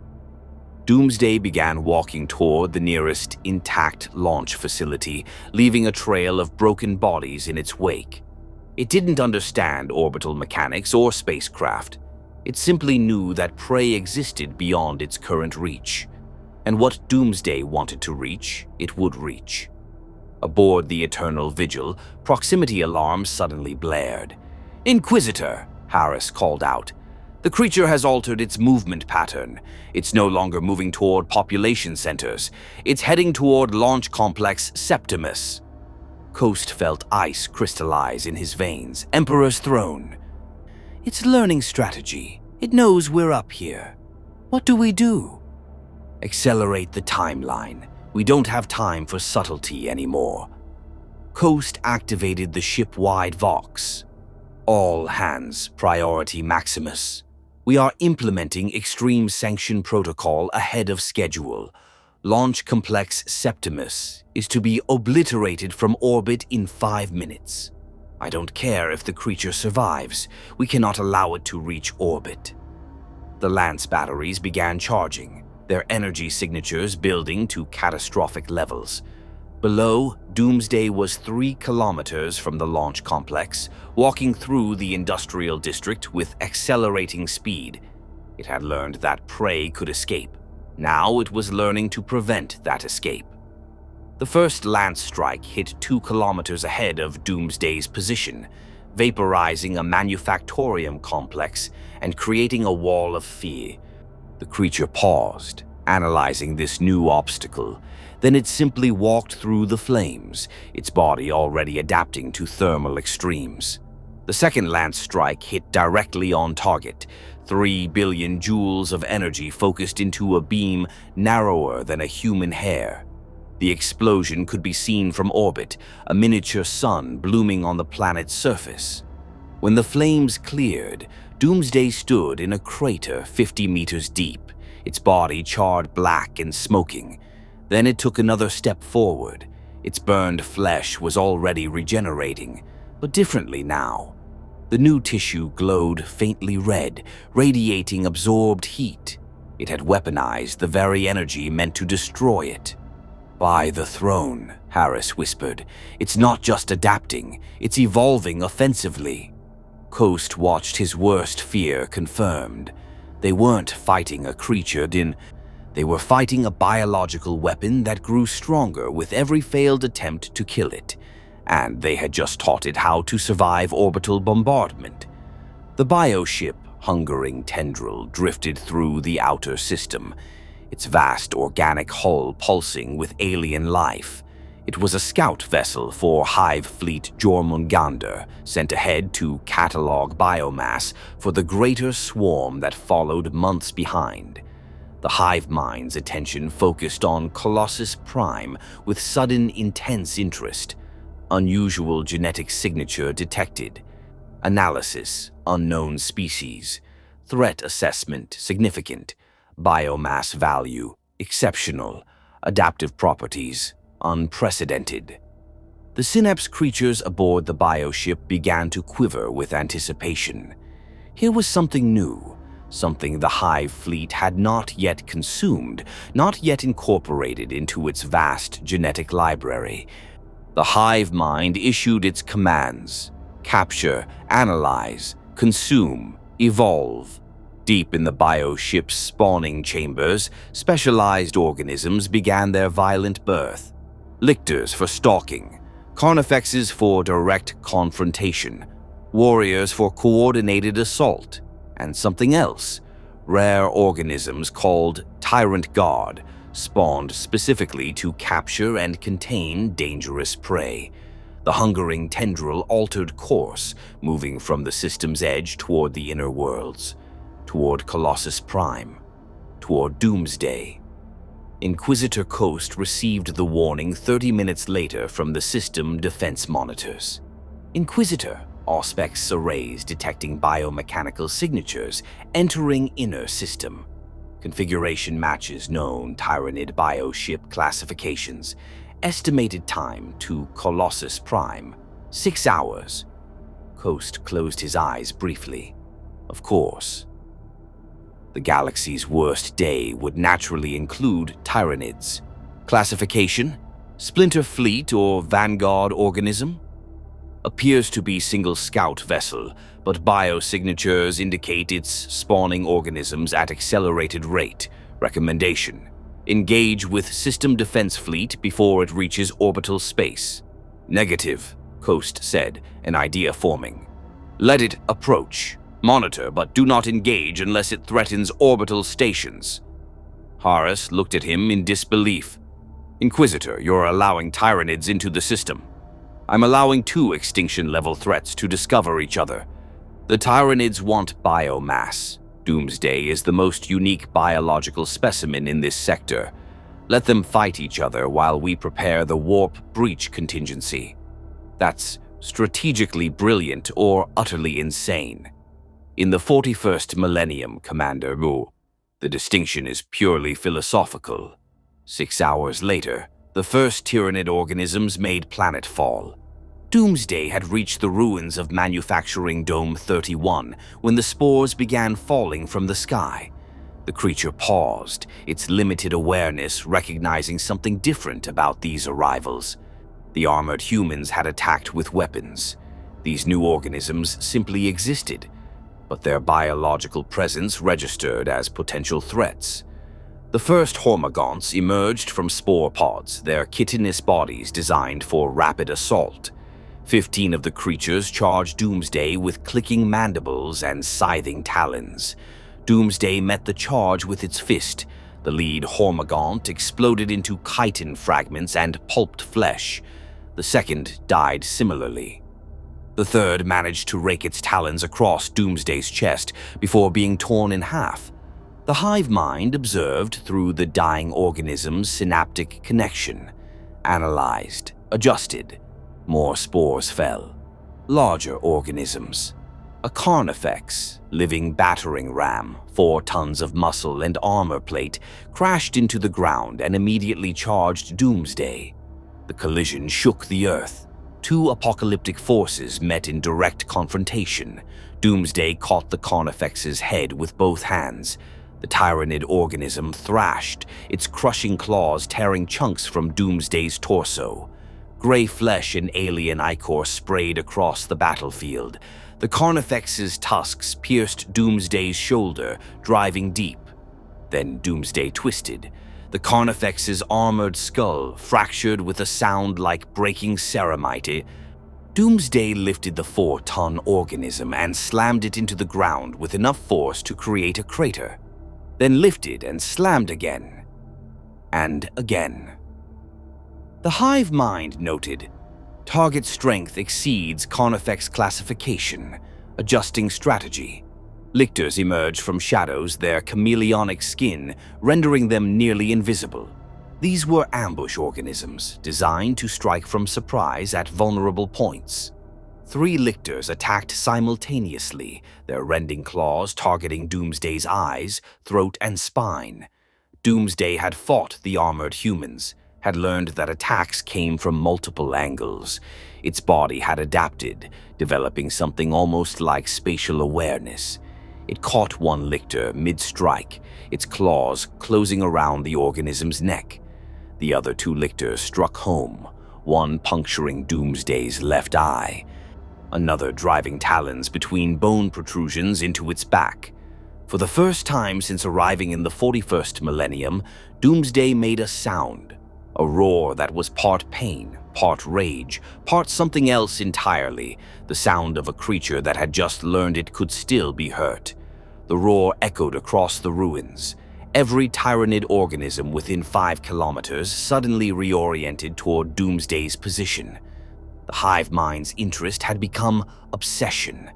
Doomsday began walking toward the nearest intact launch facility, leaving a trail of broken bodies in its wake. It didn't understand orbital mechanics or spacecraft. It simply knew that prey existed beyond its current reach. And what Doomsday wanted to reach, it would reach. Aboard the Eternal Vigil, proximity alarms suddenly blared. "Inquisitor!" Harris called out. "The creature has altered its movement pattern. It's no longer moving toward population centers. It's heading toward Launch Complex Septimus." Coast felt ice crystallize in his veins. Emperor's throne. "It's learning strategy. It knows we're up here. What do we do?" "Accelerate the timeline. We don't have time for subtlety anymore. Coast activated the ship-wide Vox. All hands, priority Maximus. We are implementing extreme sanction protocol ahead of schedule. Launch complex Septimus is to be obliterated from orbit in 5 minutes. I don't care if the creature survives. We cannot allow it to reach orbit. The Lance batteries began charging, their energy signatures building to catastrophic levels. Below, Doomsday was 3 kilometers from the launch complex, walking through the industrial district with accelerating speed. It had learned that prey could escape. Now it was learning to prevent that escape. The first Lance strike hit 2 kilometers ahead of Doomsday's position, vaporizing a manufactorium complex and creating a wall of fear. The creature paused, analyzing this new obstacle. Then it simply walked through the flames, its body already adapting to thermal extremes. The second Lance strike hit directly on target, 3 billion joules of energy focused into a beam narrower than a human hair. The explosion could be seen from orbit, a miniature sun blooming on the planet's surface. When the flames cleared, Doomsday stood in a crater 50 meters deep, its body charred black and smoking. Then it took another step forward. Its burned flesh was already regenerating, but differently now. The new tissue glowed faintly red, radiating absorbed heat. It had weaponized the very energy meant to destroy it. "By the throne," Harris whispered. "It's not just adapting, it's evolving offensively." Coast watched his worst fear confirmed. They weren't fighting a creature, they were fighting a biological weapon that grew stronger with every failed attempt to kill it. And they had just taught it how to survive orbital bombardment. The bioship, hungering tendril, drifted through the outer system, its vast organic hull pulsing with alien life. It was a scout vessel for Hive Fleet Jormungandr, sent ahead to catalog biomass for the greater swarm that followed months behind. The hive mind's attention focused on Colossus Prime with sudden intense interest. Unusual genetic signature detected. Analysis, unknown species. Threat assessment, significant. Biomass value, exceptional. Adaptive properties, unprecedented. The synapse creatures aboard the bioship began to quiver with anticipation. Here was something new, something the Hive Fleet had not yet consumed, not yet incorporated into its vast genetic library. The hive mind issued its commands: capture, analyze, consume, evolve. Deep in the bioship's spawning chambers, specialized organisms began their violent birth. Lictors for stalking, carnifexes for direct confrontation, warriors for coordinated assault, and something else, rare organisms called Tyrant Guard, spawned specifically to capture and contain dangerous prey. The hungering tendril altered course, moving from the system's edge toward the inner worlds, toward Colossus Prime, toward Doomsday. Inquisitor Coast received the warning 30 minutes later from the system defense monitors. Inquisitor, Auspex arrays detecting biomechanical signatures entering inner system. Configuration matches known Tyranid bioship classifications. Estimated time to Colossus Prime, 6 hours. Coast closed his eyes briefly. Of course. The galaxy's worst day would naturally include Tyranids. Classification? Splinter Fleet or Vanguard organism? Appears to be single scout vessel, but biosignatures indicate it's spawning organisms at accelerated rate. Recommendation: engage with System Defense Fleet before it reaches orbital space. Negative, Coast said, an idea forming. Let it approach. Monitor, but do not engage unless it threatens orbital stations. Harris looked at him in disbelief. Inquisitor, you're allowing Tyranids into the system. I'm allowing 2 extinction-level threats to discover each other. The Tyranids want biomass. Doomsday is the most unique biological specimen in this sector. Let them fight each other while we prepare the warp breach contingency. That's strategically brilliant or utterly insane. In the 41st millennium, Commander Wu, the distinction is purely philosophical. 6 hours later, the first Tyranid organisms made planetfall. Doomsday had reached the ruins of Manufacturing Dome 31 when the spores began falling from the sky. The creature paused, its limited awareness recognizing something different about these arrivals. The armored humans had attacked with weapons. These new organisms simply existed, but their biological presence registered as potential threats. The first Hormagaunts emerged from spore pods, their chitinous bodies designed for rapid assault. 15 of the creatures charged Doomsday with clicking mandibles and scything talons. Doomsday met the charge with its fist. The lead Hormagaunt exploded into chitin fragments and pulped flesh. The second died similarly. The third managed to rake its talons across Doomsday's chest before being torn in half. The hive mind observed through the dying organism's synaptic connection, analyzed, adjusted. More spores fell. Larger organisms. A Carnifex, living battering ram, 4 tons of muscle and armor plate, crashed into the ground and immediately charged Doomsday. The collision shook the earth. 2 apocalyptic forces met in direct confrontation. Doomsday caught the Carnifex's head with both hands. The Tyranid organism thrashed, its crushing claws tearing chunks from Doomsday's torso. Gray flesh and alien ichor sprayed across the battlefield. The Carnifex's tusks pierced Doomsday's shoulder, driving deep. Then Doomsday twisted. The Carnifex's armored skull fractured with a sound like breaking ceramite. Doomsday lifted the 4-ton organism and slammed it into the ground with enough force to create a crater. Then lifted and slammed again. And again. The hive mind noted, target strength exceeds Carnifex classification, adjusting strategy. Lictors emerged from shadows, their chameleonic skin rendering them nearly invisible. These were ambush organisms, designed to strike from surprise at vulnerable points. 3 lictors attacked simultaneously, their rending claws targeting Doomsday's eyes, throat, and spine. Doomsday had fought the armored humans, had learned that attacks came from multiple angles. Its body had adapted, developing something almost like spatial awareness. It caught one lictor mid-strike, its claws closing around the organism's neck. The other 2 lictors struck home, one puncturing Doomsday's left eye, another driving talons between bone protrusions into its back. For the first time since arriving in the 41st millennium, Doomsday made a sound, a roar that was part pain, part rage, part something else entirely, the sound of a creature that had just learned it could still be hurt. The roar echoed across the ruins. Every Tyranid organism within 5 kilometers suddenly reoriented toward Doomsday's position. The hive mind's interest had become obsession.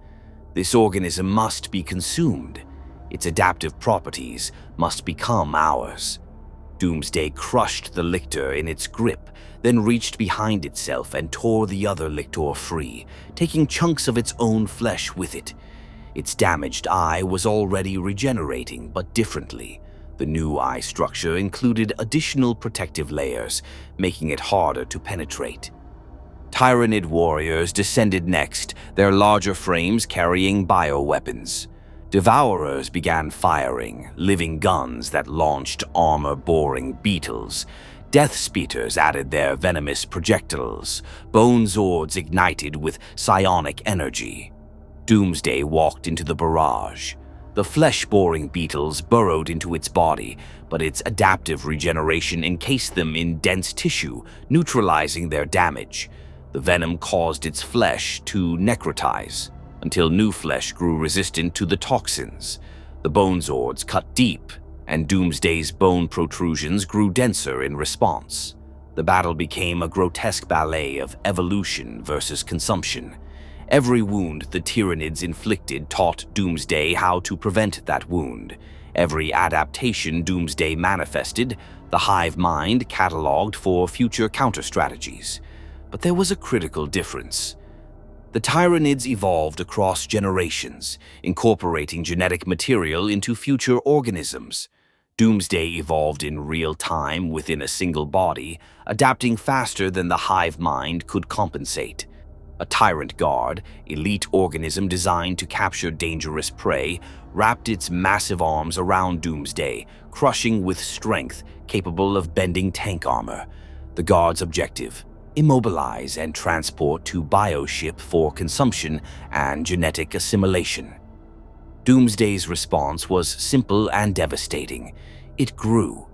This organism must be consumed. Its adaptive properties must become ours. Doomsday crushed the lictor in its grip, then reached behind itself and tore the other lictor free, taking chunks of its own flesh with it. Its damaged eye was already regenerating, but differently. The new eye structure included additional protective layers, making it harder to penetrate. Tyranid warriors descended next, their larger frames carrying bioweapons. Devourers began firing, living guns that launched armor-boring beetles. Death Speeters added their venomous projectiles. Bone Zords ignited with psionic energy. Doomsday walked into the barrage. The flesh-boring beetles burrowed into its body, but its adaptive regeneration encased them in dense tissue, neutralizing their damage. The venom caused its flesh to necrotize, until new flesh grew resistant to the toxins. The Bone Zords cut deep, and Doomsday's bone protrusions grew denser in response. The battle became a grotesque ballet of evolution versus consumption. Every wound the Tyranids inflicted taught Doomsday how to prevent that wound. Every adaptation Doomsday manifested, the hive mind cataloged for future counter-strategies. But there was a critical difference. The Tyranids evolved across generations, incorporating genetic material into future organisms. Doomsday evolved in real time within a single body, adapting faster than the hive mind could compensate. A tyrant guard, elite organism designed to capture dangerous prey, wrapped its massive arms around Doomsday, crushing with strength capable of bending tank armor. The guard's objective: immobilize and transport to bioship for consumption and genetic assimilation. Doomsday's response was simple and devastating. It grew.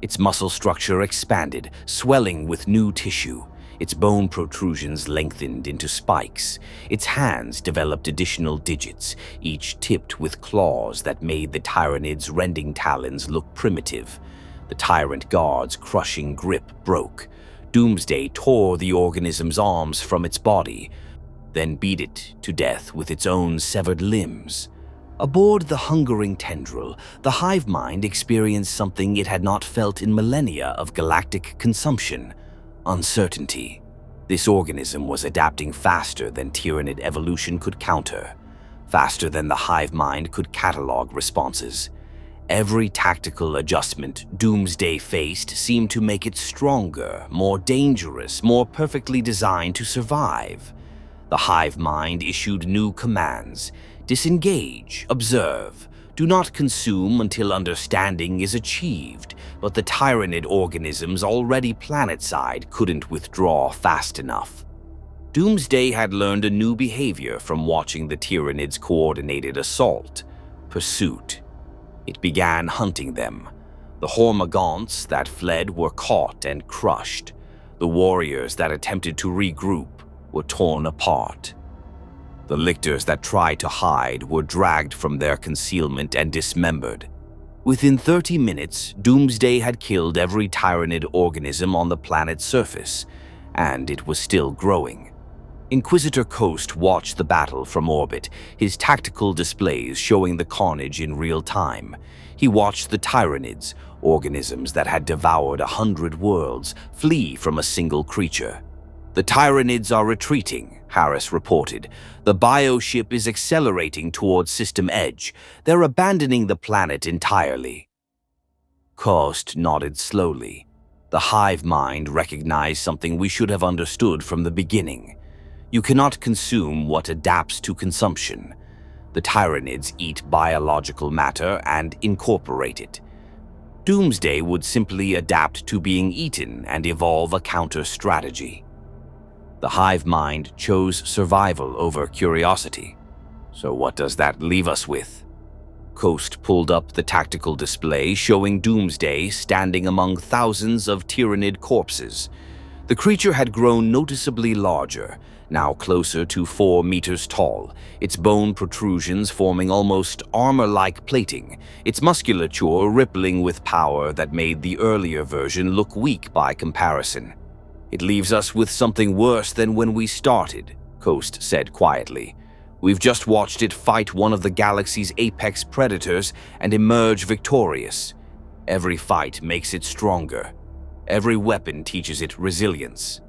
Its muscle structure expanded, swelling with new tissue. Its bone protrusions lengthened into spikes. Its hands developed additional digits, each tipped with claws that made the Tyranid's rending talons look primitive. The tyrant guard's crushing grip broke. Doomsday tore the organism's arms from its body, then beat it to death with its own severed limbs. Aboard the hungering tendril, the hive mind experienced something it had not felt in millennia of galactic consumption: uncertainty. This organism was adapting faster than Tyranid evolution could counter, faster than the hive mind could catalog responses. Every tactical adjustment Doomsday faced seemed to make it stronger, more dangerous, more perfectly designed to survive. The hive mind issued new commands: disengage, observe, do not consume until understanding is achieved. But the Tyranid organisms already planetside couldn't withdraw fast enough. Doomsday had learned a new behavior from watching the Tyranids' coordinated assault: pursuit. It began hunting them. The Hormagaunts that fled were caught and crushed. The warriors that attempted to regroup were torn apart. The lictors that tried to hide were dragged from their concealment and dismembered. Within 30 minutes, Doomsday had killed every Tyranid organism on the planet's surface, and it was still growing. Inquisitor Coast watched the battle from orbit, his tactical displays showing the carnage in real time. He watched the Tyranids, organisms that had devoured 100 worlds, flee from a single creature. "The Tyranids are retreating," Harris reported. "The bioship is accelerating towards system edge. They're abandoning the planet entirely." Coast nodded slowly. The hive mind recognized something we should have understood from the beginning. You cannot consume what adapts to consumption. The Tyranids eat biological matter and incorporate it. Doomsday would simply adapt to being eaten and evolve a counter-strategy. The hive mind chose survival over curiosity. So what does that leave us with? Coast pulled up the tactical display showing Doomsday standing among thousands of Tyranid corpses. The creature had grown noticeably larger, now closer to 4 meters tall, its bone protrusions forming almost armor-like plating, its musculature rippling with power that made the earlier version look weak by comparison. "It leaves us with something worse than when we started," Coast said quietly. "We've just watched it fight one of the galaxy's apex predators and emerge victorious. Every fight makes it stronger. Every weapon teaches it resilience."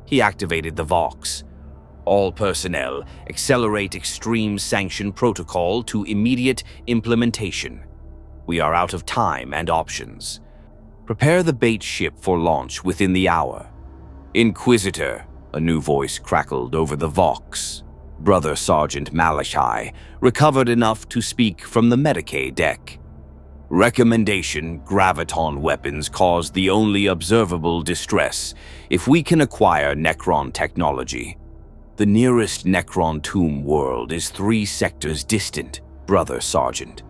He activated the Vox. "All personnel, accelerate extreme sanction protocol to immediate implementation. We are out of time and options. Prepare the bait ship for launch within the hour." "Inquisitor," a new voice crackled over the Vox. Brother Sergeant Malachi recovered enough to speak from the Medicaid deck. "Recommendation: graviton weapons cause the only observable distress. If we can acquire Necron technology." "The nearest Necron tomb world is 3 sectors distant, Brother Sergeant.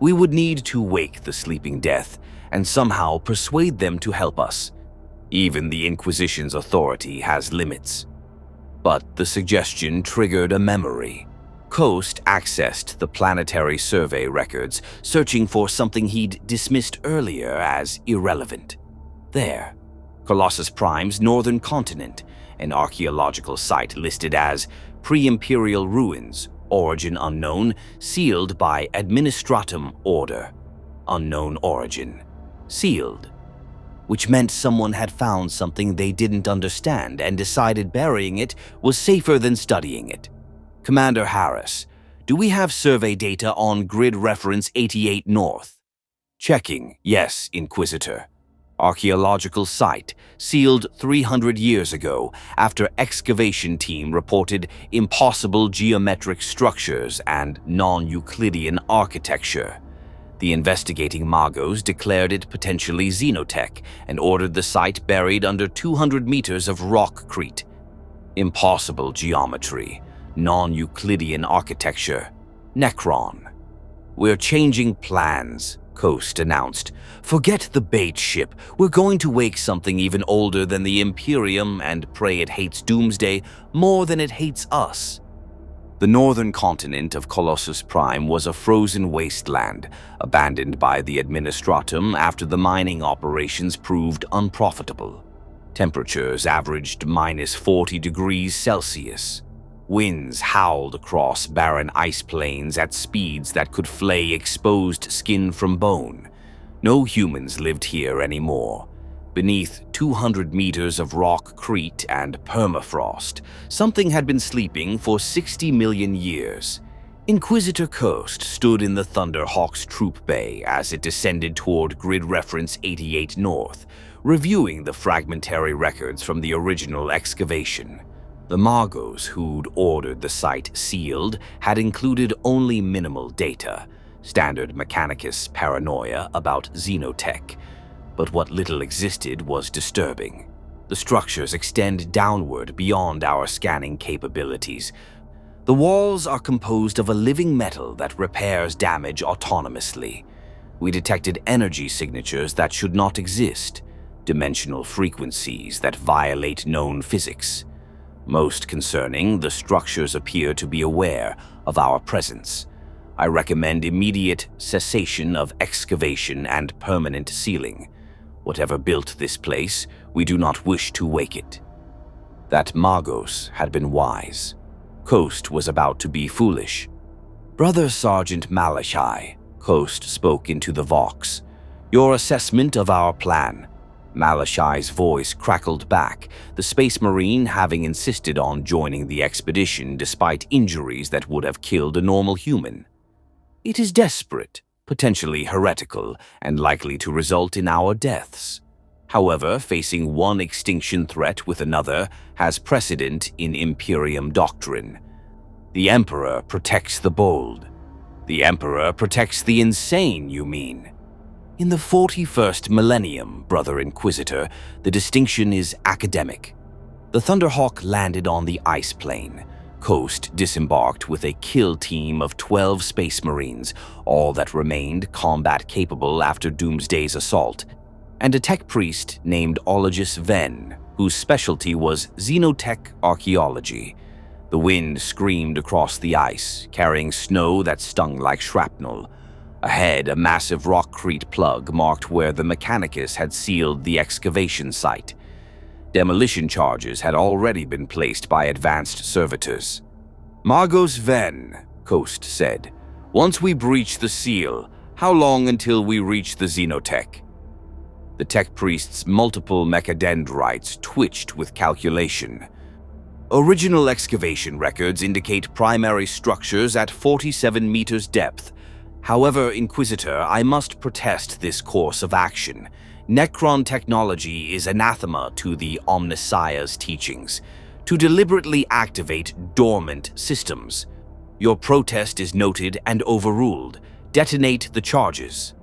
We would need to wake the sleeping death and somehow persuade them to help us. Even the Inquisition's authority has limits." But the suggestion triggered a memory. Coast accessed the planetary survey records, searching for something he'd dismissed earlier as irrelevant. There, Colossus Prime's northern continent, an archaeological site listed as pre-Imperial ruins, origin unknown, sealed by Administratum order. unknown origin, sealed, which meant someone had found something they didn't understand and decided burying it was safer than studying it. Commander Harris, do we have survey data on grid reference 88 North? Checking, yes, Inquisitor. Archaeological site, sealed 300 years ago after excavation team reported impossible geometric structures and non-Euclidean architecture. The investigating Magos declared it potentially xenotech and ordered the site buried under 200 meters of rockcrete. Impossible geometry, non-Euclidean architecture, Necron. We're changing plans, Coast announced. Forget the bait ship. We're going to wake something even older than the Imperium and pray it hates Doomsday more than it hates us. The northern continent of Kolossus Prime was a frozen wasteland, abandoned by the Administratum after the mining operations proved unprofitable. Temperatures averaged minus 40 degrees Celsius. Winds howled across barren ice plains at speeds that could flay exposed skin from bone. No humans lived here anymore. Beneath 200 meters of rockcrete and permafrost, something had been sleeping for 60 million years. Inquisitor Coast stood in the Thunderhawk's troop bay as it descended toward grid reference 88 North, reviewing the fragmentary records from the original excavation. The Magos who'd ordered the site sealed had included only minimal data, standard Mechanicus paranoia about xenotech. But what little existed was disturbing. The structures extend downward beyond our scanning capabilities. The walls are composed of a living metal that repairs damage autonomously. We detected energy signatures that should not exist, dimensional frequencies that violate known physics. Most concerning, the structures appear to be aware of our presence. I recommend immediate cessation of excavation and permanent sealing. Whatever built this place, we do not wish to wake it. That Magos had been wise. Coast was about to be foolish. Brother Sergeant Malachai, Coast spoke into the Vox. Your assessment of our plan. Malachai's voice crackled back, the Space Marine having insisted on joining the expedition despite injuries that would have killed a normal human. It is desperate, potentially heretical, and likely to result in our deaths. However, facing one extinction threat with another has precedent in Imperium doctrine. The Emperor protects the bold. The Emperor protects the insane, you mean? In the 41st millennium, Brother Inquisitor, the distinction is academic. The Thunderhawk landed on the ice plain. Coast disembarked with a kill team of 12 Space Marines, all that remained combat-capable after Doomsday's assault, and a tech priest named Ologis Ven, whose specialty was xenotech archaeology. The wind screamed across the ice, carrying snow that stung like shrapnel. Ahead, a massive rockcrete plug marked where the Mechanicus had sealed the excavation site. Demolition charges had already been placed by advanced servitors. Magos Ven, Coast said. Once we breach the seal, how long until we reach the xenotech? The tech priest's multiple mechadendrites twitched with calculation. Original excavation records indicate primary structures at 47 meters depth. However, Inquisitor, I must protest this course of action. Necron technology is anathema to the Omnissiah's teachings, to deliberately activate dormant systems. Your protest is noted and overruled. Detonate the charges.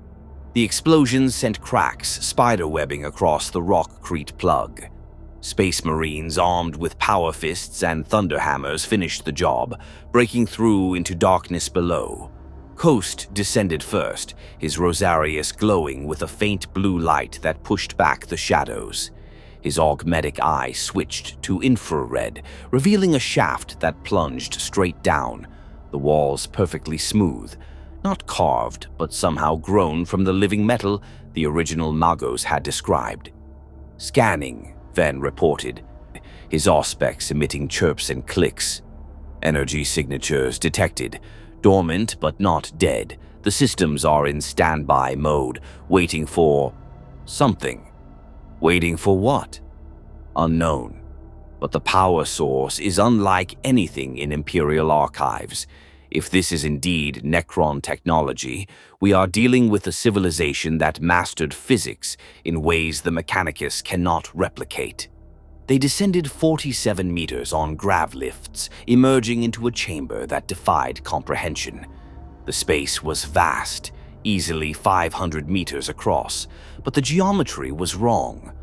The explosions sent cracks spiderwebbing across the rockcrete plug. Space Marines armed with power fists and thunderhammers finished the job, breaking through into darkness below. Coast descended first, his Rosarius glowing with a faint blue light that pushed back the shadows. His augmetic eye switched to infrared, revealing a shaft that plunged straight down, the walls perfectly smooth, not carved, but somehow grown from the living metal the original Magos had described. Scanning, Ven reported, his auspex emitting chirps and clicks. Energy signatures detected. Dormant but not dead, the The systems are in standby mode, waiting for something. Waiting for what? Unknown. But the power source is unlike anything in Imperial archives. If this is indeed Necron technology, we are dealing with a civilization that mastered physics in ways the Mechanicus cannot replicate. They descended 47 meters on grav lifts, emerging into a chamber that defied comprehension. The space was vast, easily 500 meters across, but the geometry was wrong.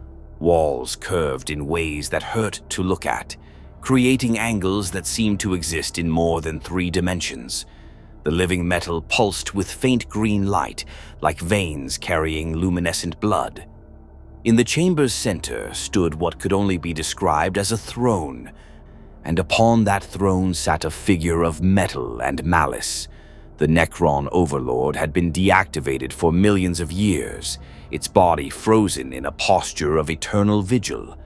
Walls curved in ways that hurt to look at, creating angles that seemed to exist in more than 3 dimensions. The living metal pulsed with faint green light, like veins carrying luminescent blood. In the chamber's center stood what could only be described as a throne, and upon that throne sat a figure of metal and malice. The Necron Overlord had been deactivated for millions of years, its body frozen in a posture of eternal vigil.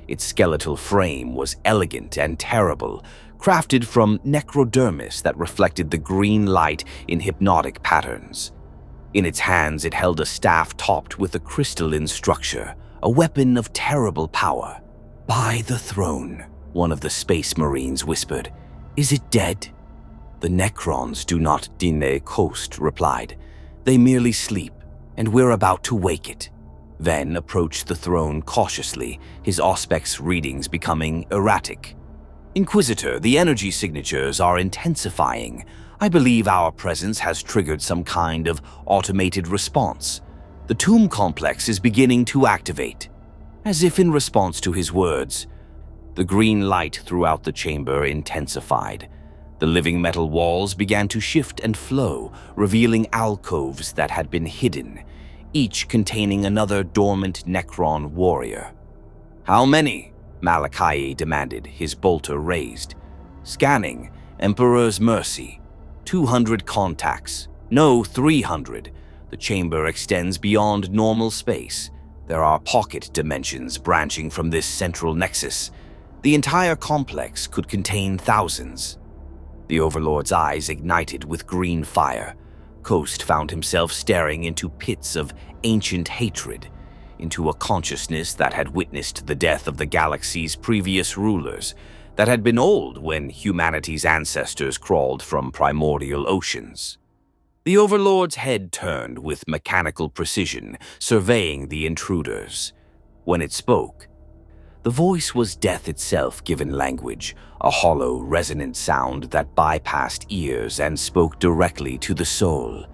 Its skeletal frame was elegant and terrible, crafted from necrodermis that reflected the green light in hypnotic patterns. In its hands it held a staff topped with a crystalline structure, a weapon of terrible power. "By the throne," one of the space marines whispered. "Is it dead?" "The Necrons do not dine coast," replied. "They merely sleep, and we're about to wake it." Ven approached the throne cautiously, his auspex readings becoming erratic. "Inquisitor, the energy signatures are intensifying. I believe our presence has triggered some kind of automated response. The tomb complex is beginning to activate." As if in response to his words, the green light throughout the chamber intensified. The living metal walls began to shift and flow, revealing alcoves that had been hidden, each containing another dormant Necron warrior. "How many?" Malachi demanded, his bolter raised. "Scanning. Emperor's Mercy. 200 contacts. No, 300. The chamber extends beyond normal space. There are pocket dimensions branching from this central nexus. The entire complex could contain thousands." The Overlord's eyes ignited with green fire. Coast found himself staring into pits of ancient hatred, into a consciousness that had witnessed the death of the galaxy's previous rulers, that had been old when humanity's ancestors crawled from primordial oceans. The Overlord's head turned with mechanical precision, surveying the intruders. When it spoke, the voice was death itself given language, a hollow, resonant sound that bypassed ears and spoke directly to the soul.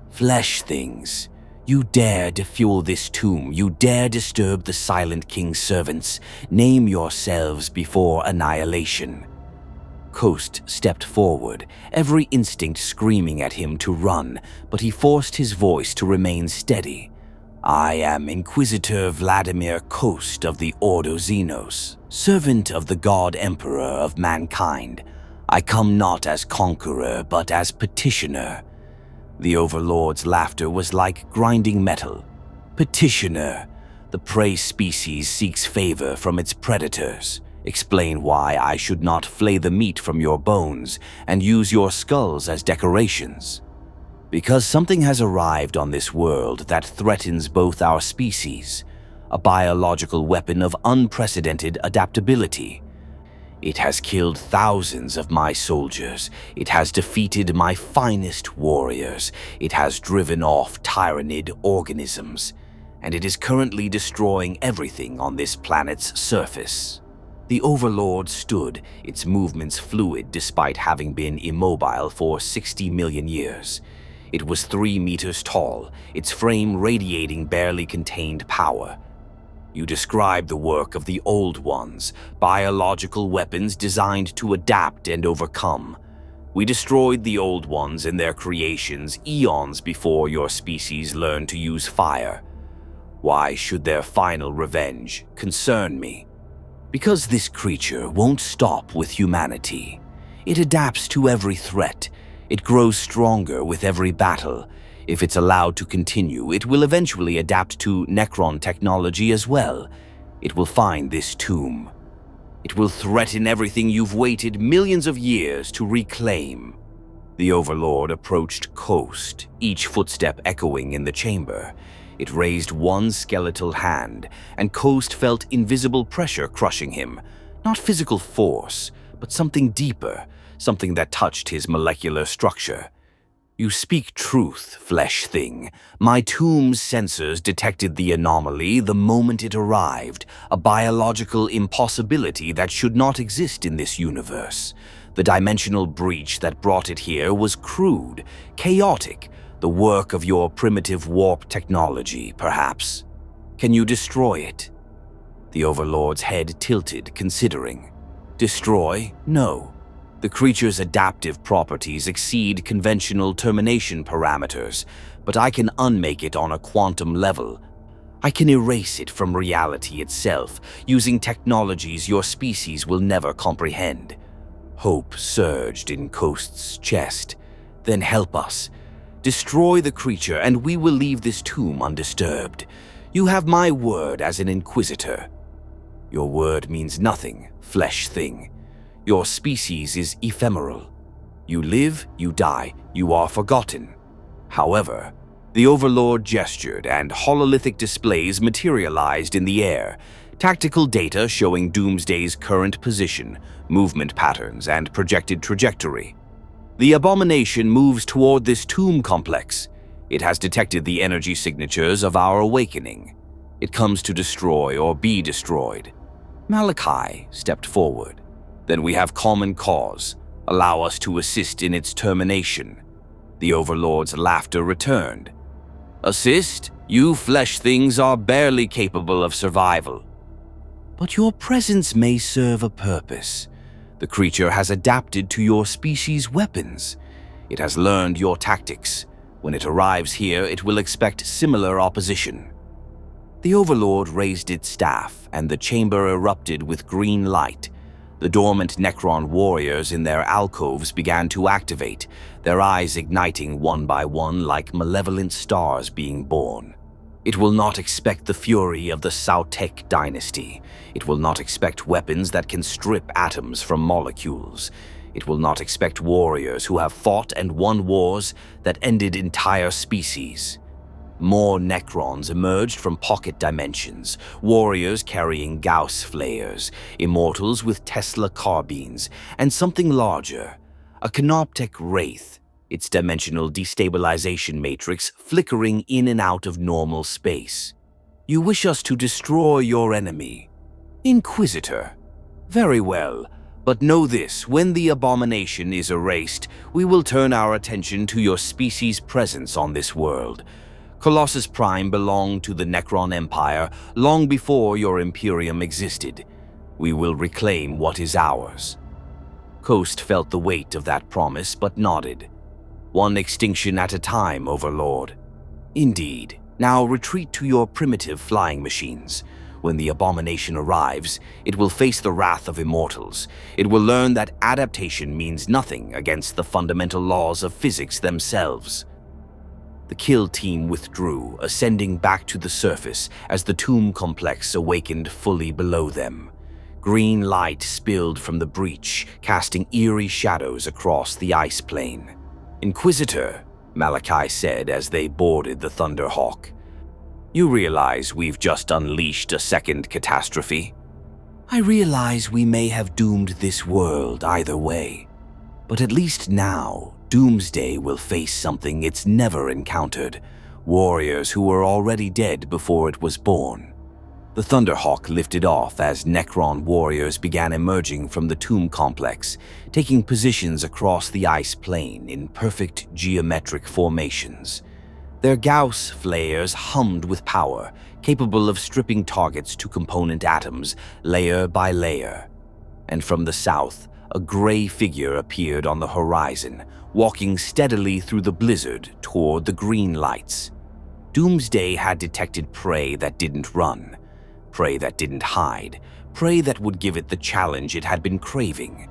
"Flesh things, you dare defuel this tomb, you dare disturb the Silent King's servants. Name yourselves before annihilation." Coast stepped forward, every instinct screaming at him to run, but he forced his voice to remain steady. "I am Inquisitor Vladimir Coast of the Ordo Xenos, servant of the God Emperor of mankind. I come not as conqueror, but as petitioner." The Overlord's laughter was like grinding metal. "Petitioner, the prey species seeks favor from its predators. Explain why I should not flay the meat from your bones and use your skulls as decorations." "Because something has arrived on this world that threatens both our species, a biological weapon of unprecedented adaptability. It has killed thousands of my soldiers, it has defeated my finest warriors, it has driven off tyrannid organisms, and it is currently destroying everything on this planet's surface." The Overlord stood, its movements fluid despite having been immobile for 60 million years. It was 3 meters tall, its frame radiating barely contained power. "You describe the work of the Old Ones, biological weapons designed to adapt and overcome. We destroyed the Old Ones and their creations eons before your species learned to use fire. Why should their final revenge concern me? Because this creature won't stop with humanity. It adapts to every threat. It grows stronger with every battle. If it's allowed to continue, it will eventually adapt to Necron technology as well. It will find this tomb. It will threaten everything you've waited millions of years to reclaim." The Overlord approached Coast, each footstep echoing in the chamber. It raised one skeletal hand, and Coast felt invisible pressure crushing him. Not physical force, but something deeper, something that touched his molecular structure. You speak truth, flesh thing. My tomb's sensors detected the anomaly the moment it arrived, a biological impossibility that should not exist in this universe. The dimensional breach that brought it here was crude, chaotic, the work of your primitive warp technology, perhaps. Can you destroy it? The Overlord's head tilted, considering. Destroy? No. The creature's adaptive properties exceed conventional termination parameters, but I can unmake it on a quantum level. I can erase it from reality itself, using technologies your species will never comprehend. Hope surged in Coast's chest. Then help us. Destroy the creature, and we will leave this tomb undisturbed. You have my word as an Inquisitor. Your word means nothing, flesh thing. Your species is ephemeral. You live, you die, you are forgotten. However, the Overlord gestured, and hololithic displays materialized in the air, tactical data showing Doomsday's current position, movement patterns, and projected trajectory. The abomination moves toward this tomb complex. It has detected the energy signatures of our awakening. It comes to destroy or be destroyed. Malachi stepped forward. Then we have common cause. Allow us to assist in its termination. The Overlord's laughter returned. Assist? You flesh things are barely capable of survival. But your presence may serve a purpose. The creature has adapted to your species' weapons. It has learned your tactics. When it arrives here, it will expect similar opposition. The Overlord raised its staff, and the chamber erupted with green light. The dormant Necron warriors in their alcoves began to activate, their eyes igniting one by one like malevolent stars being born. It will not expect the fury of the Sautek dynasty. It will not expect weapons that can strip atoms from molecules. It will not expect warriors who have fought and won wars that ended entire species. More Necrons emerged from pocket dimensions, warriors carrying Gauss flares, immortals with Tesla carbines, and something larger, a Canoptek wraith, its dimensional destabilization matrix flickering in and out of normal space. You wish us to destroy your enemy. Inquisitor. Very well, but know this, when the abomination is erased, we will turn our attention to your species' presence on this world. Colossus Prime belonged to the Necron Empire long before your Imperium existed. We will reclaim what is ours. Coast felt the weight of that promise, but nodded. One extinction at a time, Overlord. Indeed. Now retreat to your primitive flying machines. When the abomination arrives, it will face the wrath of immortals. It will learn that adaptation means nothing against the fundamental laws of physics themselves. The kill team withdrew, ascending back to the surface as the tomb complex awakened fully below them. Green light spilled from the breach, casting eerie shadows across the ice plain. Inquisitor, Malachi said as they boarded the Thunderhawk. You realize we've just unleashed a second catastrophe? I realize we may have doomed this world either way, but at least now, Doomsday will face something it's never encountered, warriors who were already dead before it was born. The Thunderhawk lifted off as Necron warriors began emerging from the tomb complex, taking positions across the ice plain in perfect geometric formations. Their Gauss flares hummed with power, capable of stripping targets to component atoms layer by layer. And from the south, a gray figure appeared on the horizon, walking steadily through the blizzard toward the green lights. Doomsday had detected prey that didn't run, prey that didn't hide, prey that would give it the challenge it had been craving.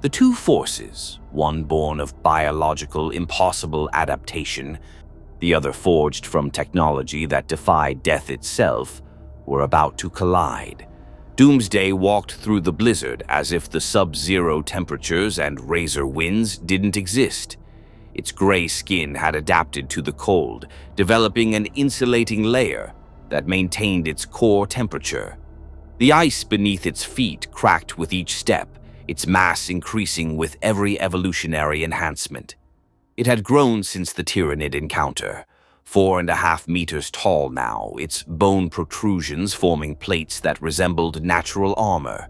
The two forces, one born of biological impossible adaptation, the other forged from technology that defied death itself, were about to collide. Doomsday walked through the blizzard as if the sub-zero temperatures and razor winds didn't exist. Its gray skin had adapted to the cold, developing an insulating layer that maintained its core temperature. The ice beneath its feet cracked with each step, its mass increasing with every evolutionary enhancement. It had grown since the Tyrannid encounter, 4.5 meters tall now, its bone protrusions forming plates that resembled natural armor.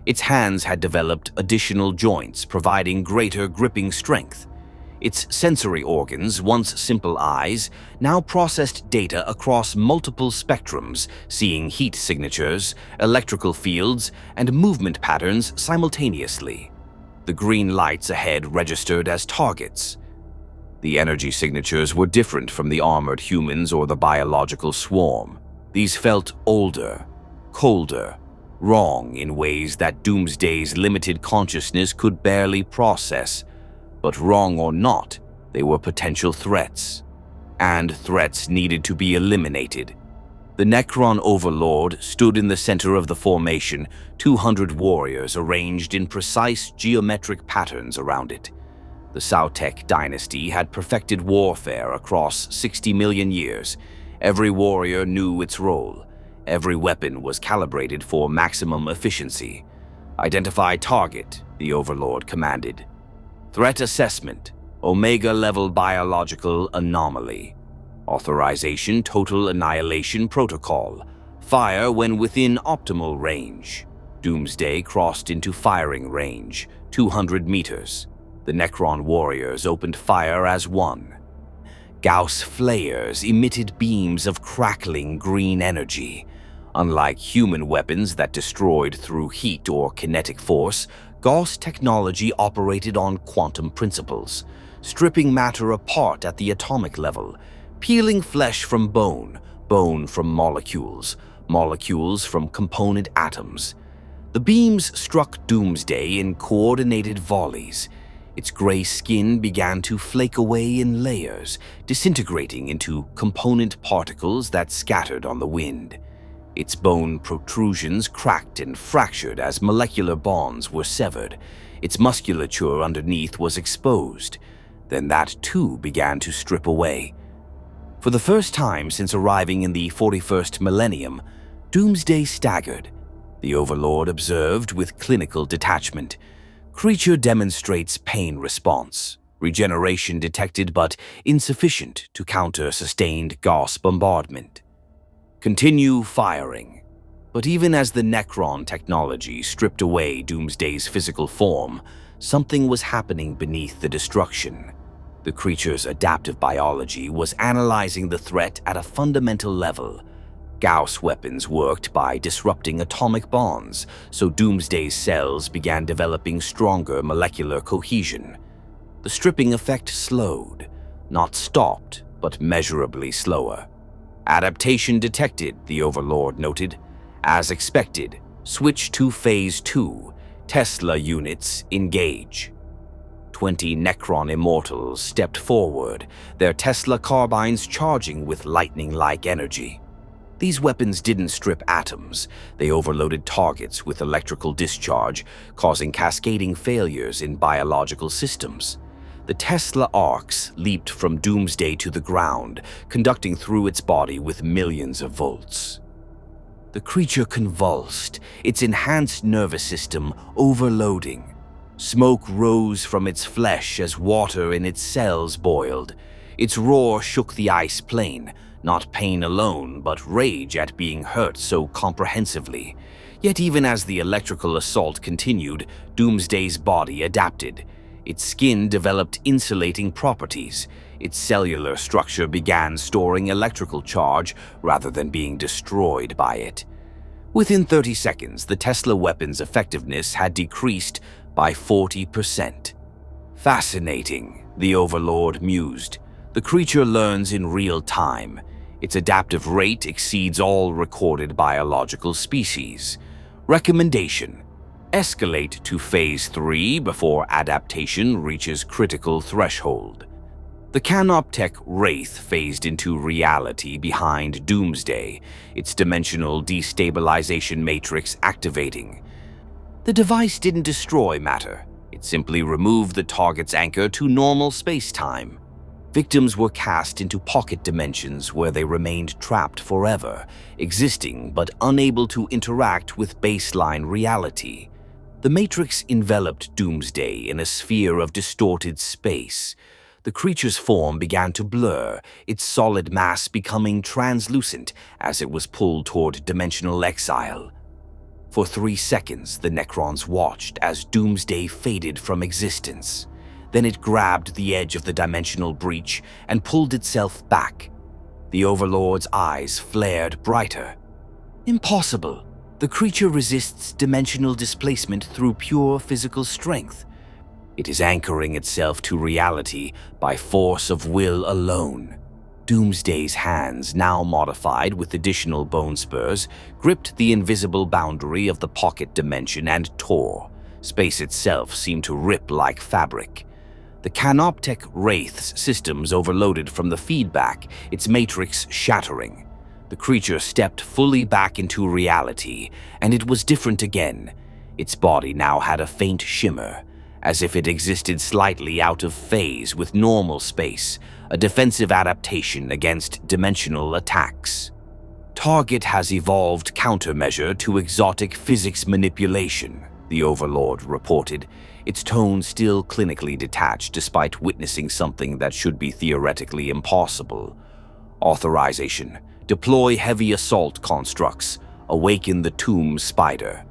Its hands had developed additional joints, providing greater gripping strength. Its sensory organs, once simple eyes, now processed data across multiple spectrums, seeing heat signatures, electrical fields, and movement patterns simultaneously. The green lights ahead registered as targets. The energy signatures were different from the armored humans or the biological swarm. These felt older, colder, wrong in ways that Doomsday's limited consciousness could barely process. But wrong or not, they were potential threats. And threats needed to be eliminated. The Necron Overlord stood in the center of the formation, 200 warriors arranged in precise geometric patterns around it. The Sautek dynasty had perfected warfare across 60 million years. Every warrior knew its role. Every weapon was calibrated for maximum efficiency. "Identify target," the Overlord commanded. "Threat assessment, Omega-level biological anomaly. Authorization total annihilation protocol. Fire when within optimal range." Doomsday crossed into firing range, 200 meters. The Necron warriors opened fire as one. Gauss flares emitted beams of crackling green energy. Unlike human weapons that destroyed through heat or kinetic force, Gauss technology operated on quantum principles, stripping matter apart at the atomic level, peeling flesh from bone, bone from molecules, molecules from component atoms. The beams struck Doomsday in coordinated volleys. Its gray skin began to flake away in layers, disintegrating into component particles that scattered on the wind. Its bone protrusions cracked and fractured as molecular bonds were severed. Its musculature underneath was exposed. Then that too began to strip away. For the first time since arriving in the 41st millennium, Doomsday staggered. The Overlord observed with clinical detachment. Creature demonstrates pain response. Regeneration detected but insufficient to counter sustained Gauss bombardment. Continue firing. But even as the Necron technology stripped away Doomsday's physical form, something was happening beneath the destruction. The creature's adaptive biology was analyzing the threat at a fundamental level. Gauss weapons worked by disrupting atomic bonds, so Doomsday's cells began developing stronger molecular cohesion. The stripping effect slowed, not stopped, but measurably slower. Adaptation detected, the Overlord noted. As expected, switch to Phase 2. Tesla units engage. 20 Necron immortals stepped forward, their Tesla carbines charging with lightning-like energy. These weapons didn't strip atoms. They overloaded targets with electrical discharge, causing cascading failures in biological systems. The Tesla arcs leaped from Doomsday to the ground, conducting through its body with millions of volts. The creature convulsed, its enhanced nervous system overloading. Smoke rose from its flesh as water in its cells boiled. Its roar shook the ice plain, not pain alone, but rage at being hurt so comprehensively. Yet even as the electrical assault continued, Doomsday's body adapted. Its skin developed insulating properties. Its cellular structure began storing electrical charge rather than being destroyed by it. Within 30 seconds, the Tesla weapon's effectiveness had decreased by 40%. Fascinating, the Overlord mused. The creature learns in real time. Its adaptive rate exceeds all recorded biological species. Recommendation: escalate to Phase 3 before adaptation reaches critical threshold. The Canoptech Wraith phased into reality behind Doomsday, its dimensional destabilization matrix activating. The device didn't destroy matter. It It simply removed the target's anchor to normal space-time. Victims were cast into pocket dimensions where they remained trapped forever, existing but unable to interact with baseline reality. The Matrix enveloped Doomsday in a sphere of distorted space. The creature's form began to blur, its solid mass becoming translucent as it was pulled toward dimensional exile. For 3 seconds, the Necrons watched as Doomsday faded from existence. Then it grabbed the edge of the dimensional breach and pulled itself back. The Overlord's eyes flared brighter. Impossible! The creature resists dimensional displacement through pure physical strength. It is anchoring itself to reality by force of will alone. Doomsday's hands, now modified with additional bone spurs, gripped the invisible boundary of the pocket dimension and tore. Space itself seemed to rip like fabric. The Canoptech Wraith's systems overloaded from the feedback, its matrix shattering. The creature stepped fully back into reality, and it was different again. Its body now had a faint shimmer, as if it existed slightly out of phase with normal space, a defensive adaptation against dimensional attacks. Target has evolved countermeasure to exotic physics manipulation, the Overlord reported, its tone still clinically detached despite witnessing something that should be theoretically impossible. Authorization: deploy heavy assault constructs, awaken the tomb spider.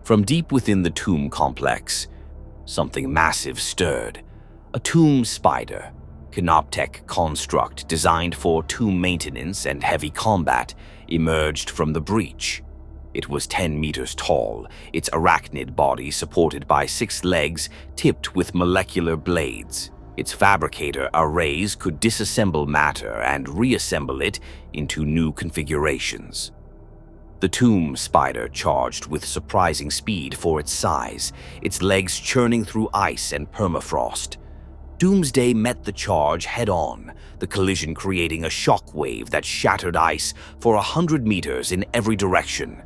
From deep within the tomb complex, something massive stirred. A tomb spider, Canoptech construct designed for tomb maintenance and heavy combat, emerged from the breach. It was 10 meters tall, its arachnid body supported by 6 legs tipped with molecular blades. Its fabricator arrays could disassemble matter and reassemble it into new configurations. The tomb spider charged with surprising speed for its size, its legs churning through ice and permafrost. Doomsday met the charge head-on, the collision creating a shock wave that shattered ice for 100 meters in every direction.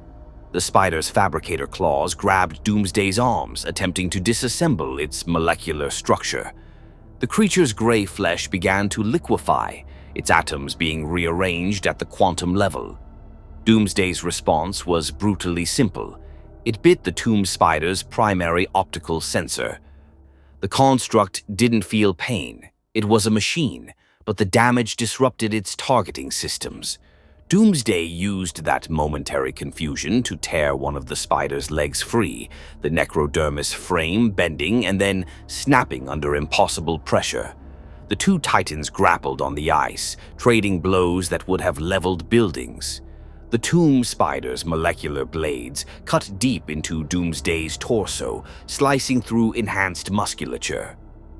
The spider's fabricator claws grabbed Doomsday's arms, attempting to disassemble its molecular structure. The creature's gray flesh began to liquefy, its atoms being rearranged at the quantum level. Doomsday's response was brutally simple. It bit the tomb spider's primary optical sensor. The construct didn't feel pain. It was a machine, but the damage disrupted its targeting systems. Doomsday used that momentary confusion to tear one of the spider's legs free, the necrodermis frame bending and then snapping under impossible pressure. The two titans grappled on the ice, trading blows that would have leveled buildings. The tomb spider's molecular blades cut deep into Doomsday's torso, slicing through enhanced musculature.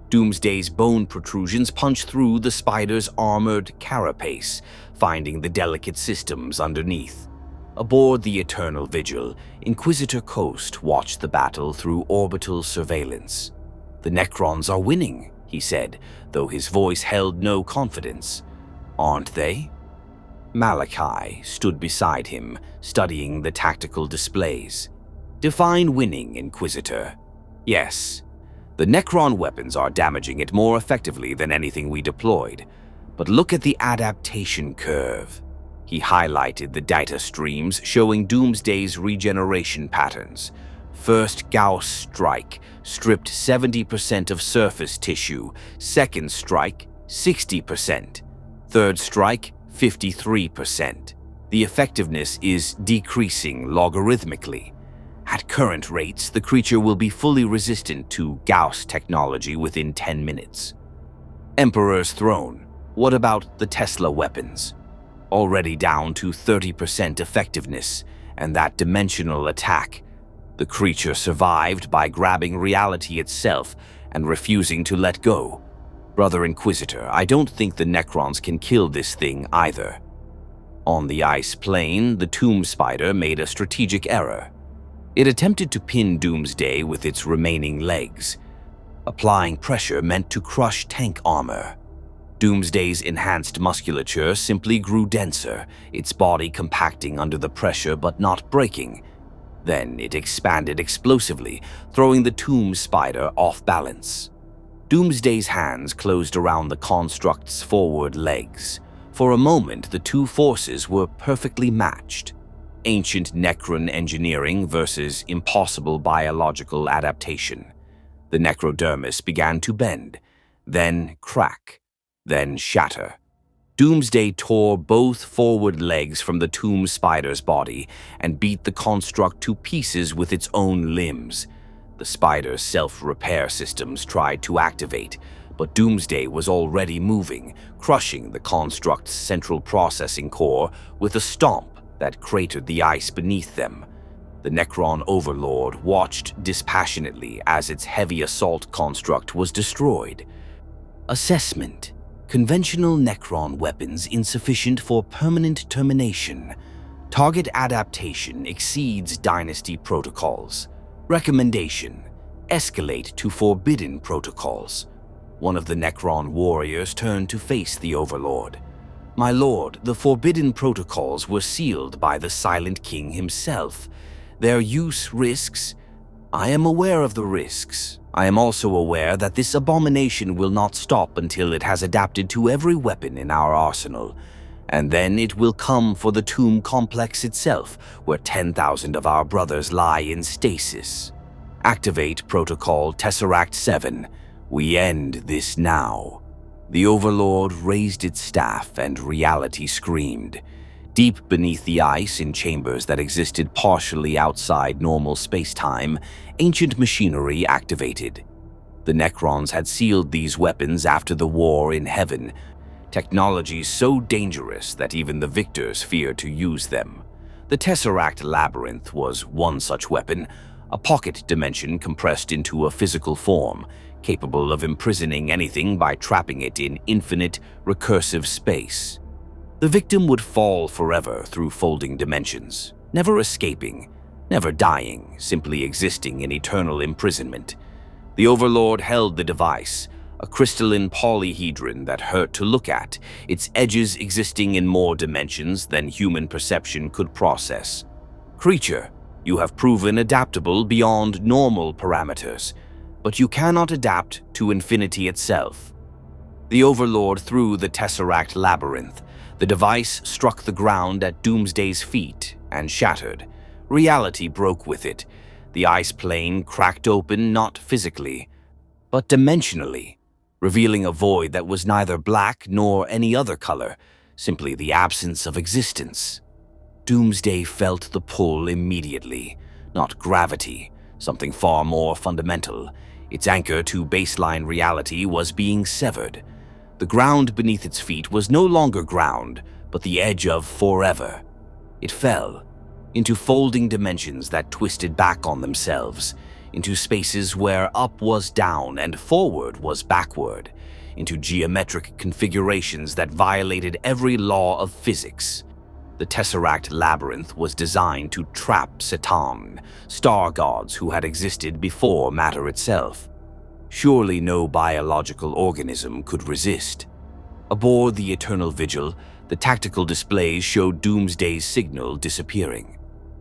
Doomsday's bone protrusions punched through the spider's armored carapace, finding the delicate systems underneath. Aboard the Eternal Vigil, Inquisitor Coast watched the battle through orbital surveillance. "The Necrons are winning," he said, though his voice held no confidence. "Aren't they?" Malachi stood beside him, studying the tactical displays. "Define winning, Inquisitor." "Yes. The Necron weapons are damaging it more effectively than anything we deployed. But look at the adaptation curve." He highlighted the data streams showing Doomsday's regeneration patterns. First Gauss strike stripped 70% of surface tissue. Second strike, 60%. Third strike, 53%. The effectiveness is decreasing logarithmically. At current rates, the creature will be fully resistant to Gauss technology within 10 minutes. Emperor's Throne. What about the Tesla weapons? Already down to 30% effectiveness, and that dimensional attack. The creature survived by grabbing reality itself and refusing to let go. Brother Inquisitor, I don't think the Necrons can kill this thing either. On the ice plane, the tomb spider made a strategic error. It attempted to pin Doomsday with its remaining legs. Applying pressure meant to crush tank armor. Doomsday's enhanced musculature simply grew denser, its body compacting under the pressure but not breaking. Then it expanded explosively, throwing the tomb spider off balance. Doomsday's hands closed around the construct's forward legs. For a moment, the two forces were perfectly matched. Ancient Necron engineering versus impossible biological adaptation. The necrodermis began to bend, then crack, then shatter. Doomsday tore both forward legs from the tomb spider's body and beat the construct to pieces with its own limbs. The spider's self-repair systems tried to activate, but Doomsday was already moving, crushing the construct's central processing core with a stomp that cratered the ice beneath them. The Necron Overlord watched dispassionately as its heavy assault construct was destroyed. Assessment: conventional Necron weapons insufficient for permanent termination. Target adaptation exceeds Dynasty protocols. Recommendation: escalate to forbidden protocols. One of the Necron warriors turned to face the Overlord. My lord, the forbidden protocols were sealed by the Silent King himself. Their use risks. I am aware of the risks. I am also aware that this abomination will not stop until it has adapted to every weapon in our arsenal. And then it will come for the tomb complex itself, where 10,000 of our brothers lie in stasis. Activate Protocol Tesseract 7. We end this now. The Overlord raised its staff and reality screamed. Deep beneath the ice, in chambers that existed partially outside normal space-time, ancient machinery activated. The Necrons had sealed these weapons after the war in heaven, technologies so dangerous that even the victors feared to use them. The Tesseract Labyrinth was one such weapon, a pocket dimension compressed into a physical form, capable of imprisoning anything by trapping it in infinite, recursive space. The victim would fall forever through folding dimensions, never escaping, never dying, simply existing in eternal imprisonment. The Overlord held the device, a crystalline polyhedron that hurt to look at, its edges existing in more dimensions than human perception could process. Creature, you have proven adaptable beyond normal parameters, but you cannot adapt to infinity itself. The Overlord threw the Tesseract Labyrinth. The device struck the ground at Doomsday's feet and shattered. Reality broke with it. The ice plane cracked open not physically, but dimensionally, revealing a void that was neither black nor any other color, simply the absence of existence. Doomsday felt the pull immediately, not gravity, something far more fundamental. Its anchor to baseline reality was being severed. The ground beneath its feet was no longer ground, but the edge of forever. It fell into folding dimensions that twisted back on themselves, into spaces where up was down and forward was backward, into geometric configurations that violated every law of physics. The Tesseract Labyrinth was designed to trap Satan, star gods who had existed before matter itself. Surely no biological organism could resist. Aboard the Eternal Vigil, the tactical displays showed Doomsday's signal disappearing.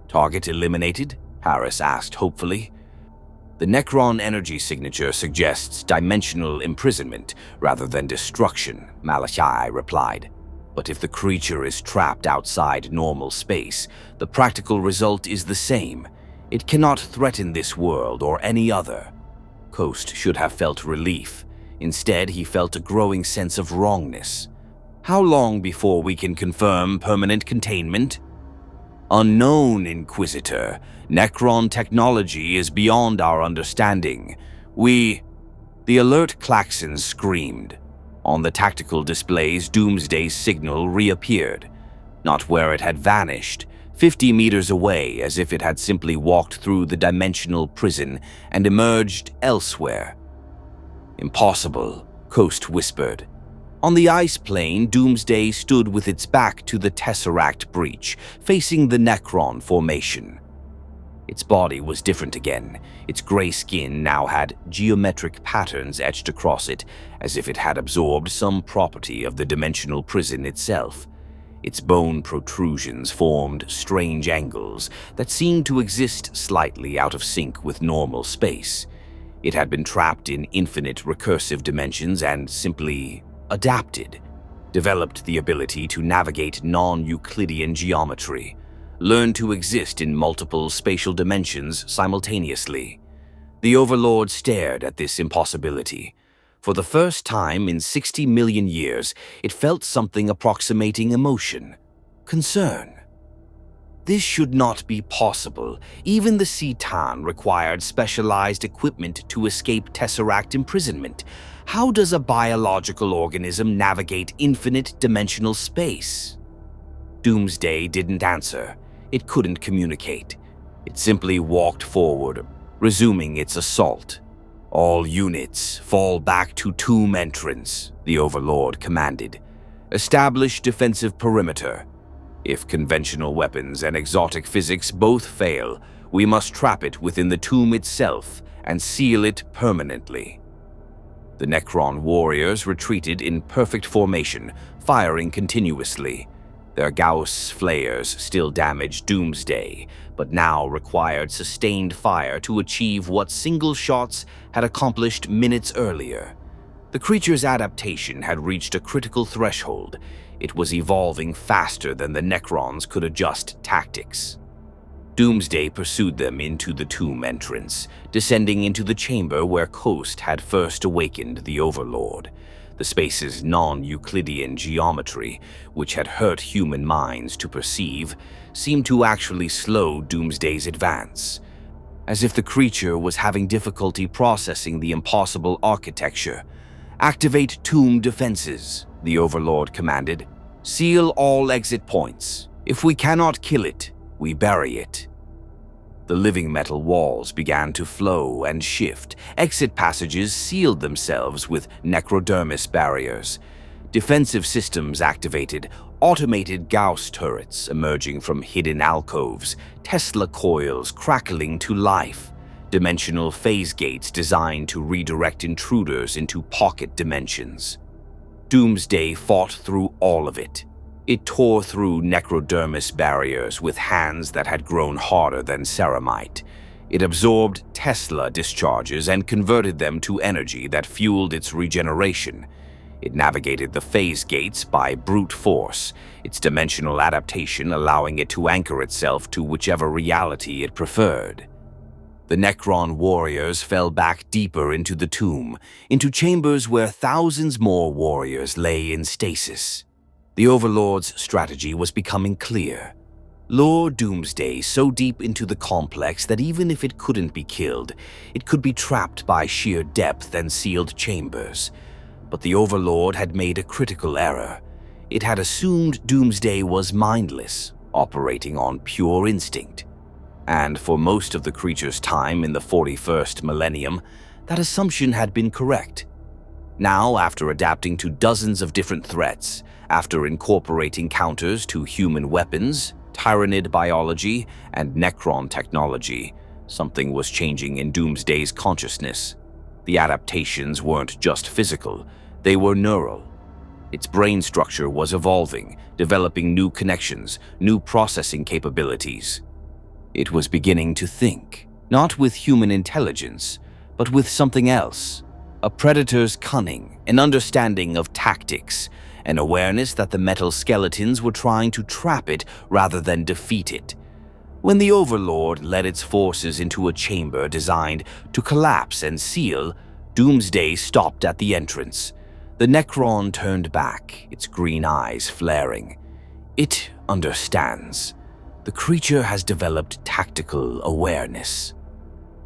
Target eliminated? Harris asked hopefully. The Necron energy signature suggests dimensional imprisonment rather than destruction, Malachi replied. But if the creature is trapped outside normal space, the practical result is the same. It cannot threaten this world or any other. Coast should have felt relief. Instead, he felt a growing sense of wrongness. How long before we can confirm permanent containment? Unknown, Inquisitor. Necron technology is beyond our understanding. The alert klaxon screamed. On the tactical displays, Doomsday's signal reappeared. Not where it had vanished, 50 meters away, as if it had simply walked through the dimensional prison and emerged elsewhere. Impossible, Coast whispered. On the ice plane, Doomsday stood with its back to the Tesseract breach, facing the Necron formation. Its body was different again. Its gray skin now had geometric patterns etched across it, as if it had absorbed some property of the dimensional prison itself. Its bone protrusions formed strange angles that seemed to exist slightly out of sync with normal space. It had been trapped in infinite recursive dimensions and simply adapted, developed the ability to navigate non-Euclidean geometry, learned to exist in multiple spatial dimensions simultaneously. The Overlord stared at this impossibility. For the first time in 60 million years, it felt something approximating emotion, concern. This should not be possible. Even the Citan required specialized equipment to escape Tesseract imprisonment. How does a biological organism navigate infinite dimensional space? Doomsday didn't answer. It couldn't communicate. It simply walked forward, resuming its assault. "All units, fall back to tomb entrance," the Overlord commanded. "Establish defensive perimeter. If conventional weapons and exotic physics both fail, we must trap it within the tomb itself and seal it permanently." The Necron warriors retreated in perfect formation, firing continuously. Their Gauss flares still damaged Doomsday, but now required sustained fire to achieve what single shots had accomplished minutes earlier. The creature's adaptation had reached a critical threshold. It was evolving faster than the Necrons could adjust tactics. Doomsday pursued them into the tomb entrance, descending into the chamber where Coast had first awakened the Overlord. The space's non-Euclidean geometry, which had hurt human minds to perceive, seemed to actually slow Doomsday's advance, as if the creature was having difficulty processing the impossible architecture. "Activate tomb defenses," the Overlord commanded. "Seal all exit points. If we cannot kill it, we bury it." The living metal walls began to flow and shift. Exit passages sealed themselves with necrodermis barriers. Defensive systems activated, automated Gauss turrets emerging from hidden alcoves, Tesla coils crackling to life, dimensional phase gates designed to redirect intruders into pocket dimensions. Doomsday fought through all of it. It tore through necrodermis barriers with hands that had grown harder than ceramite. It absorbed Tesla discharges and converted them to energy that fueled its regeneration. It navigated the phase gates by brute force, its dimensional adaptation allowing it to anchor itself to whichever reality it preferred. The Necron warriors fell back deeper into the tomb, into chambers where thousands more warriors lay in stasis. The Overlord's strategy was becoming clear. Lure Doomsday so deep into the complex that even if it couldn't be killed, it could be trapped by sheer depth and sealed chambers. But the Overlord had made a critical error. It had assumed Doomsday was mindless, operating on pure instinct. And for most of the creature's time in the 41st millennium, that assumption had been correct. Now, after adapting to dozens of different threats, after incorporating counters to human weapons, Tyranid biology, and Necron technology, something was changing in Doomsday's consciousness. The adaptations weren't just physical, they were neural. Its brain structure was evolving, developing new connections, new processing capabilities. It was beginning to think, not with human intelligence, but with something else. A predator's cunning, an understanding of tactics, an awareness that the metal skeletons were trying to trap it rather than defeat it. When the Overlord led its forces into a chamber designed to collapse and seal, Doomsday stopped at the entrance. The Necron turned back, its green eyes flaring. It understands. The creature has developed tactical awareness.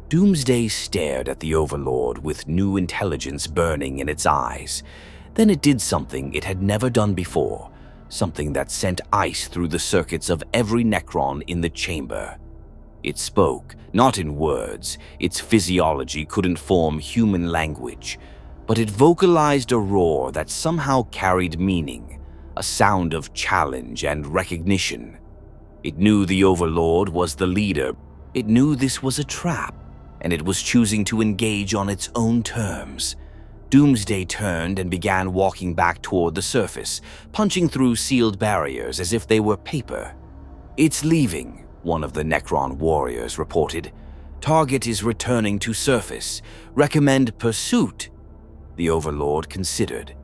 Doomsday stared at the Overlord with new intelligence burning in its eyes. Then it did something it had never done before, something that sent ice through the circuits of every Necron in the chamber. It spoke, not in words. Its physiology couldn't form human language, but it vocalized a roar that somehow carried meaning, a sound of challenge and recognition. It knew the Overlord was the leader. It knew this was a trap, and it was choosing to engage on its own terms. Doomsday turned and began walking back toward the surface, punching through sealed barriers as if they were paper. "It's leaving," one of the Necron warriors reported. "Target is returning to surface. Recommend pursuit." The Overlord considered.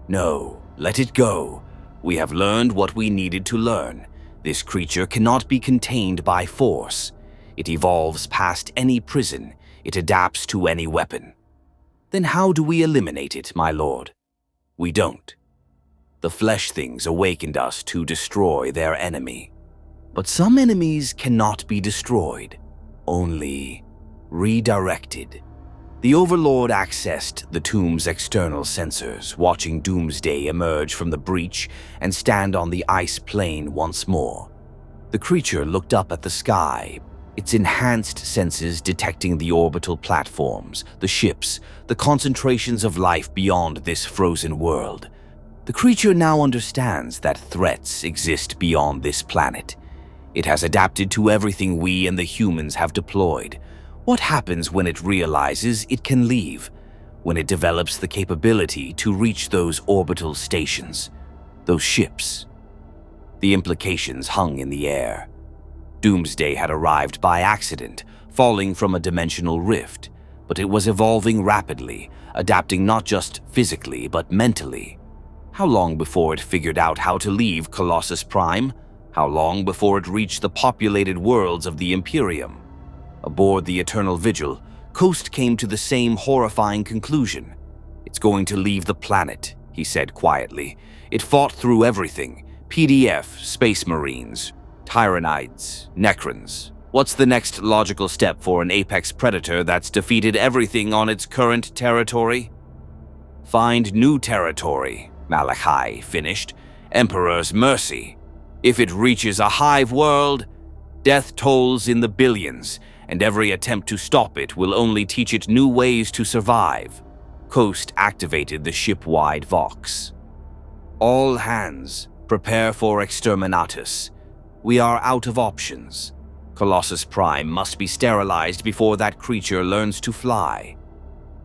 "No, let it go. We have learned what we needed to learn. This creature cannot be contained by force. It evolves past any prison. It adapts to any weapon." "Then how do we eliminate it, my lord?" "We don't. The flesh things awakened us to destroy their enemy. But some enemies cannot be destroyed, only redirected." The Overlord accessed the tomb's external sensors, watching Doomsday emerge from the breach and stand on the ice plane once more. The creature looked up at the sky, its enhanced senses detecting the orbital platforms, the ships, the concentrations of life beyond this frozen world. The creature now understands that threats exist beyond this planet. It has adapted to everything we and the humans have deployed. What happens when it realizes it can leave? When it develops the capability to reach those orbital stations, those ships? The implications hung in the air. Doomsday had arrived by accident, falling from a dimensional rift, but it was evolving rapidly, adapting not just physically but mentally. How long before it figured out how to leave Colossus Prime? How long before it reached the populated worlds of the Imperium? Aboard the Eternal Vigil, Coast came to the same horrifying conclusion. "It's going to leave the planet," he said quietly. "It fought through everything. PDF, Space Marines, Tyranids, Necrons. What's the next logical step for an apex predator that's defeated everything on its current territory?" "Find new territory," Malachi finished. "Emperor's mercy. If it reaches a hive world, death tolls in the billions, and every attempt to stop it will only teach it new ways to survive." Coast activated the ship-wide Vox. "All hands, prepare for Exterminatus. We are out of options. Colossus Prime must be sterilized before that creature learns to fly."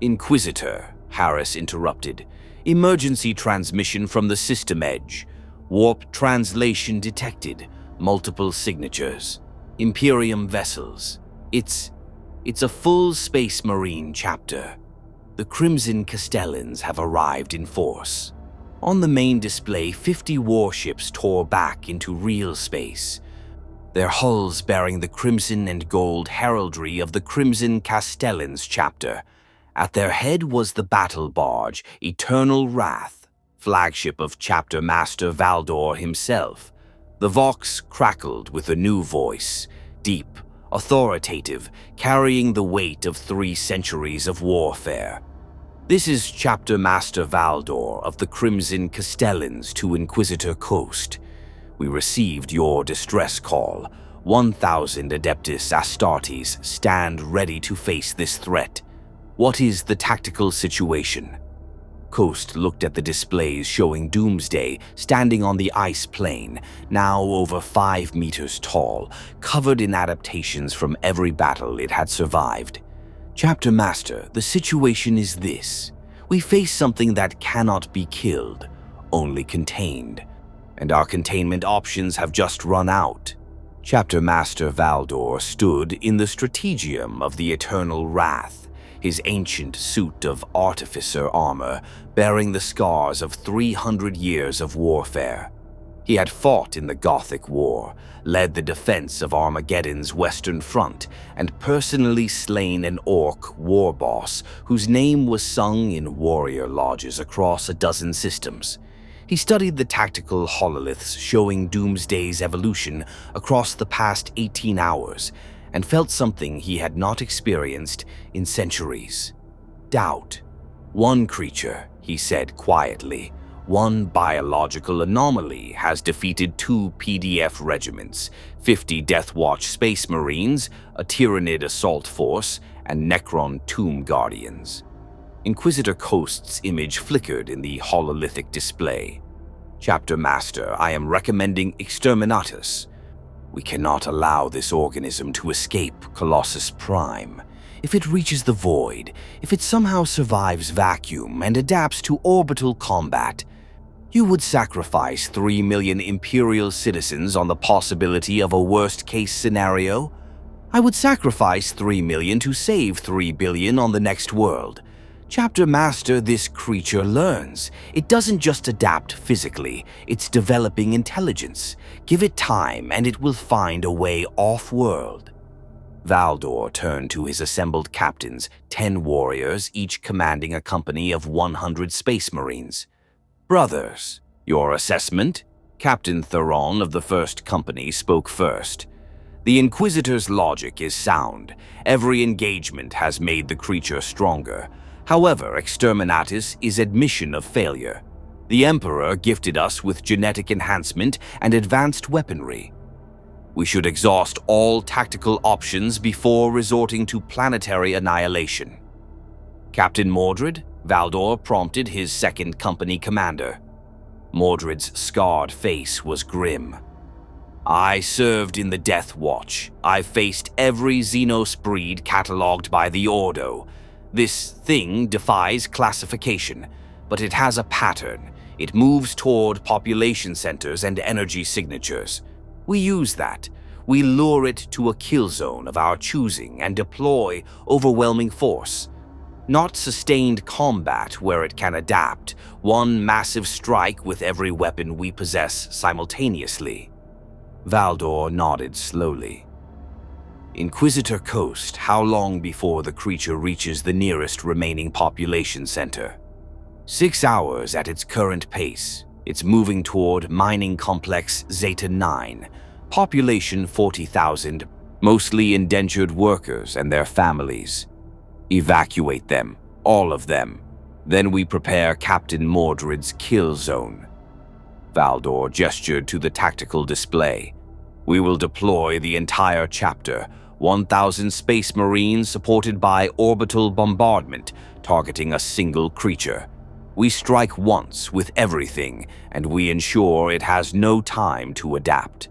"Inquisitor," Harris interrupted. "Emergency transmission from the system edge. Warp translation detected. Multiple signatures. Imperium vessels. It's a full Space Marine chapter. The Crimson Castellans have arrived in force." On the main display, 50 warships tore back into real space, their hulls bearing the crimson and gold heraldry of the Crimson Castellans chapter. At their head was the battle barge, Eternal Wrath, flagship of Chapter Master Valdor himself. The Vox crackled with a new voice, deep, authoritative, carrying the weight of 3 centuries of warfare. "This is Chapter Master Valdor of the Crimson Castellans to Inquisitor Coast. We received your distress call. 1,000 Adeptus Astartes stand ready to face this threat. What is the tactical situation?" Coast looked at the displays showing Doomsday standing on the ice plane, now over 5 meters tall, covered in adaptations from every battle it had survived. "Chapter Master, the situation is this. We face something that cannot be killed, only contained, and our containment options have just run out." Chapter Master Valdor stood in the strategium of the Eternal Wrath, his ancient suit of artificer armor bearing the scars of 300 years of warfare. He had fought in the Gothic War, led the defense of Armageddon's Western Front, and personally slain an orc war boss whose name was sung in warrior lodges across a dozen systems. He studied the tactical hololiths showing Doomsday's evolution across the past 18 hours and felt something he had not experienced in centuries. Doubt. "One creature," he said quietly, "one biological anomaly has defeated 2 PDF regiments, 50 Death Watch Space Marines, a Tyrannid assault force, and Necron Tomb Guardians." Inquisitor Coast's image flickered in the hololithic display. "Chapter Master, I am recommending Exterminatus. We cannot allow this organism to escape Colossus Prime. if it reaches the void, if it somehow survives vacuum and adapts to orbital combat, you would sacrifice 3 million Imperial citizens on the possibility of a worst-case scenario? I would sacrifice 3 million to save 3 billion on the next world. Chapter Master, this creature learns. It doesn't just adapt physically, it's developing intelligence. Give it time and it will find a way off-world. Valdor turned to his assembled captains, 10 warriors, each commanding a company of 100 Space Marines. Brothers, your assessment? Captain Theron of the first company spoke first. The Inquisitors' logic is sound. Every engagement has made the creature stronger. However, Exterminatus is admission of failure. The Emperor gifted us with genetic enhancement and advanced weaponry. We should exhaust all tactical options before resorting to planetary annihilation. Captain Mordred, Valdor prompted his second company commander. Mordred's scarred face was grim. I served in the Death Watch. I faced every Xenos breed catalogued by the Ordo. This thing defies classification, but it has a pattern. It moves toward population centers and energy signatures. We use that. We lure it to a kill zone of our choosing and deploy overwhelming force. Not sustained combat where it can adapt, one massive strike with every weapon we possess simultaneously. Valdor nodded slowly. Inquisitor Coast, how long before the creature reaches the nearest remaining population center? 6 hours at its current pace. It's moving toward mining complex Zeta 9, population 40,000, mostly indentured workers and their families. Evacuate them, all of them. Then we prepare Captain Mordred's kill zone. Valdor gestured to the tactical display. We will deploy the entire chapter, 1,000 Space Marines supported by orbital bombardment, targeting a single creature. We strike once with everything, and we ensure it has no time to adapt.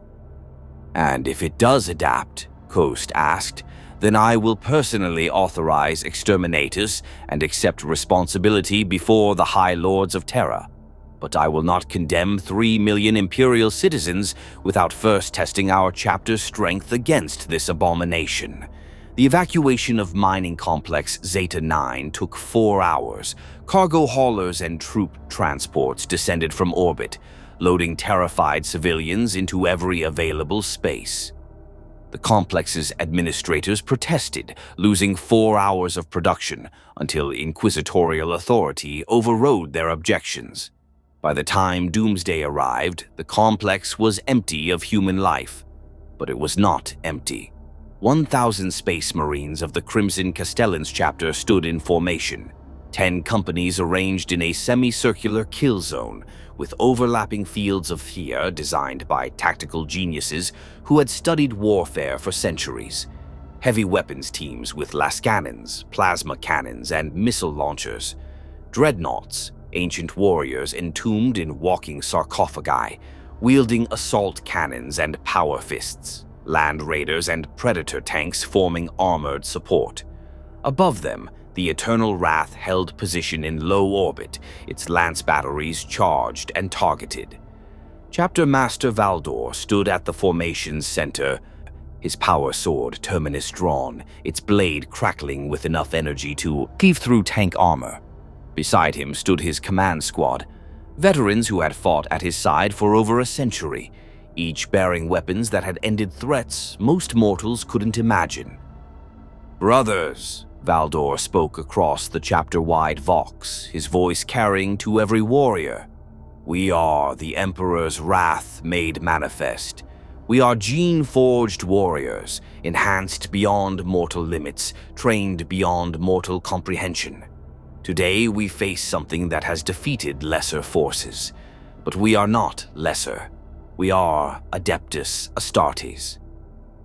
And if it does adapt, Coast asked, then I will personally authorize Exterminatus and accept responsibility before the High Lords of Terra. But I will not condemn 3 million Imperial citizens without first testing our chapter's strength against this abomination. The evacuation of mining complex Zeta 9 took 4 hours. Cargo haulers and troop transports descended from orbit, loading terrified civilians into every available space. The complex's administrators protested, losing 4 hours of production until inquisitorial authority overrode their objections. By the time Doomsday arrived, the complex was empty of human life. But it was not empty. 1,000 Space Marines of the Crimson Castellans chapter stood in formation. 10 companies arranged in a semicircular kill zone, with overlapping fields of fear designed by tactical geniuses who had studied warfare for centuries. Heavy weapons teams with lascannons, plasma cannons, and missile launchers. Dreadnoughts, ancient warriors entombed in walking sarcophagi, wielding assault cannons and power fists. Land raiders and predator tanks forming armored support. Above them, the Eternal Wrath held position in low orbit, its lance batteries charged and targeted. Chapter Master Valdor stood at the formation's center, his power sword terminus drawn, its blade crackling with enough energy to cleave through tank armor. Beside him stood his command squad, veterans who had fought at his side for over a century, each bearing weapons that had ended threats most mortals couldn't imagine. Brothers, Valdor spoke across the chapter-wide vox, his voice carrying to every warrior. We are the Emperor's wrath made manifest. We are gene-forged warriors, enhanced beyond mortal limits, trained beyond mortal comprehension. Today we face something that has defeated lesser forces, but we are not lesser. We are Adeptus Astartes.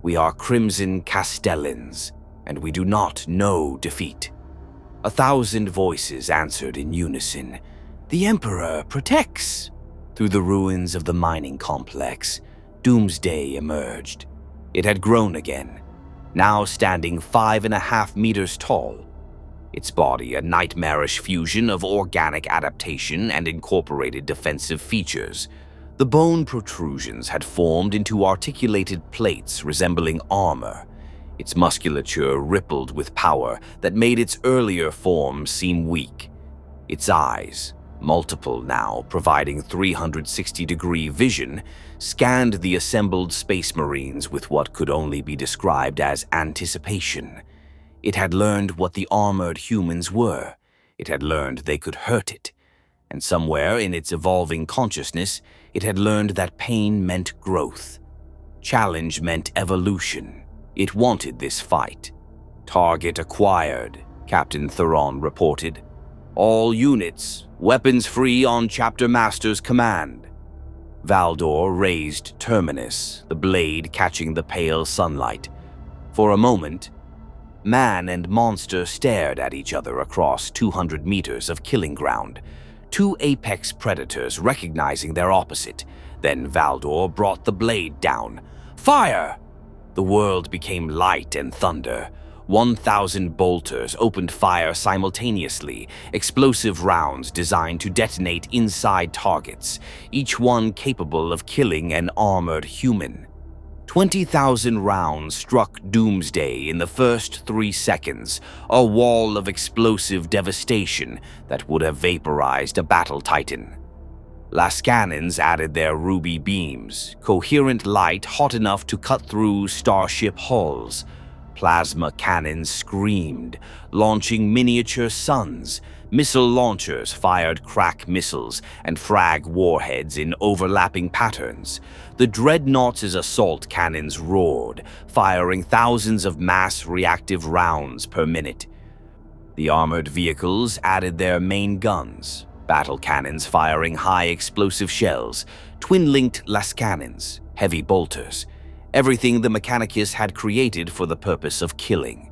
We are Crimson Castellans, and we do not know defeat. 1,000 voices answered in unison. The Emperor protects. Through the ruins of the mining complex, Doomsday emerged. It had grown again. now standing 5.5 meters tall. Its body a nightmarish fusion of organic adaptation and incorporated defensive features. The bone protrusions had formed into articulated plates resembling armor. Its musculature rippled with power that made its earlier form seem weak. Its eyes, multiple now, providing 360-degree vision, scanned the assembled Space Marines with what could only be described as anticipation. It had learned what the armored humans were. It had learned they could hurt it. And somewhere in its evolving consciousness, it had learned that pain meant growth. Challenge meant evolution. It wanted this fight. "Target acquired," Captain Theron reported. "All units, weapons free on Chapter Master's command." Valdor raised Terminus, the blade catching the pale sunlight. For a moment, man and monster stared at each other across 200 meters of killing ground, two apex predators recognizing their opposite. Then Valdor brought the blade down. "Fire!" The world became light and thunder. 1,000 bolters opened fire simultaneously, explosive rounds designed to detonate inside targets, each one capable of killing an armored human. 20,000 rounds struck Doomsday in the first 3 seconds, a wall of explosive devastation that would have vaporized a battle titan. Lascannons added their ruby beams, coherent light hot enough to cut through starship hulls. Plasma cannons screamed, launching miniature suns. Missile launchers fired crack missiles and frag warheads in overlapping patterns. The Dreadnought's assault cannons roared, firing thousands of mass reactive rounds per minute. The armored vehicles added their main guns, battle cannons firing high explosive shells, twin-linked lascannons, heavy bolters, everything the Mechanicus had created for the purpose of killing.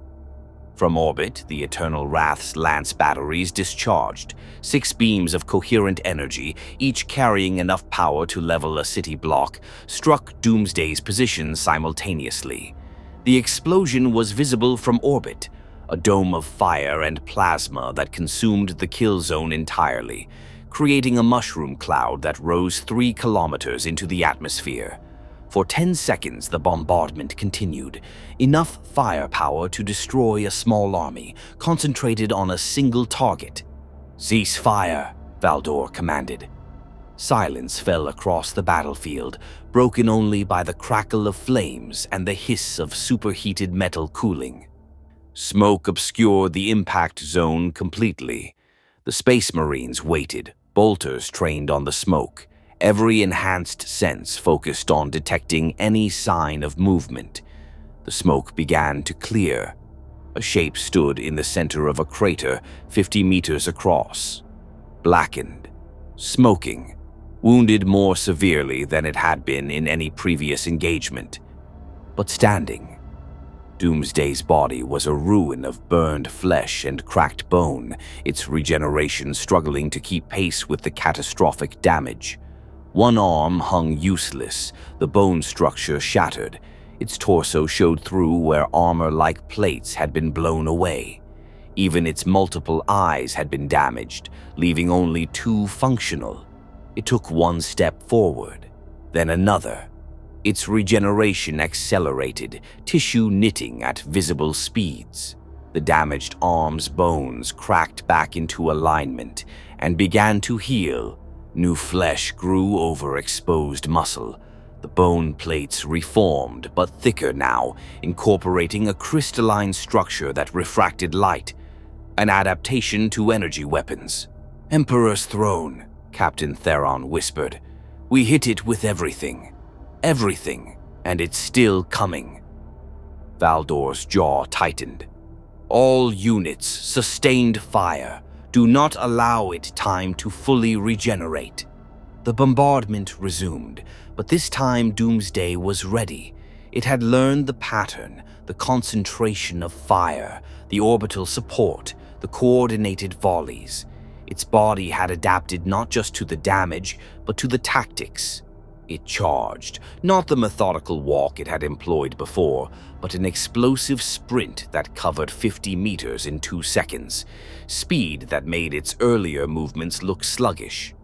From orbit, the Eternal Wrath's lance batteries discharged, 6 beams of coherent energy, each carrying enough power to level a city block, struck Doomsday's position simultaneously. The explosion was visible from orbit, a dome of fire and plasma that consumed the kill zone entirely, creating a mushroom cloud that rose 3 kilometers into the atmosphere. For 10 seconds, the bombardment continued, enough firepower to destroy a small army, concentrated on a single target. "Cease fire," Valdor commanded. Silence fell across the battlefield, broken only by the crackle of flames and the hiss of superheated metal cooling. Smoke obscured the impact zone completely. The Space Marines waited, bolters trained on the smoke, every enhanced sense focused on detecting any sign of movement. The smoke began to clear. A shape stood in the center of a crater 50 meters across, blackened, smoking, wounded more severely than it had been in any previous engagement, but standing. Doomsday's body was a ruin of burned flesh and cracked bone, its regeneration struggling to keep pace with the catastrophic damage. One arm hung useless, the bone structure shattered. Its torso showed through where armor-like plates had been blown away. Even its multiple eyes had been damaged, leaving only 2 functional. It took 1 step forward, then another. Its regeneration accelerated, tissue knitting at visible speeds. The damaged arm's bones cracked back into alignment and began to heal. New flesh grew over exposed muscle. The bone plates reformed, but thicker now, incorporating a crystalline structure that refracted light, an adaptation to energy weapons. "Emperor's throne," Captain Theron whispered. "We hit it with everything. Everything, and it's still coming." Valdor's jaw tightened. "All units, sustained fire. Do not allow it time to fully regenerate." The bombardment resumed, but this time Doomsday was ready. It had learned the pattern, the concentration of fire, the orbital support, the coordinated volleys. Its body had adapted not just to the damage, but to the tactics. It charged, not the methodical walk it had employed before, but an explosive sprint that covered 50 meters in 2 seconds, speed that made its earlier movements look sluggish.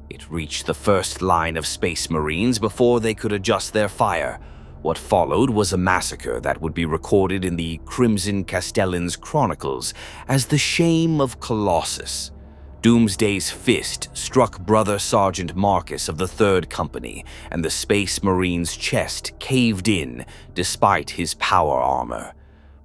It reached the first line of Space Marines before they could adjust their fire. What followed was a massacre that would be recorded in the Crimson Castellans chronicles as the Shame of Kolossus. Doomsday's fist struck Brother Sergeant Marcus of the 3rd Company, and the Space Marine's chest caved in despite his power armor.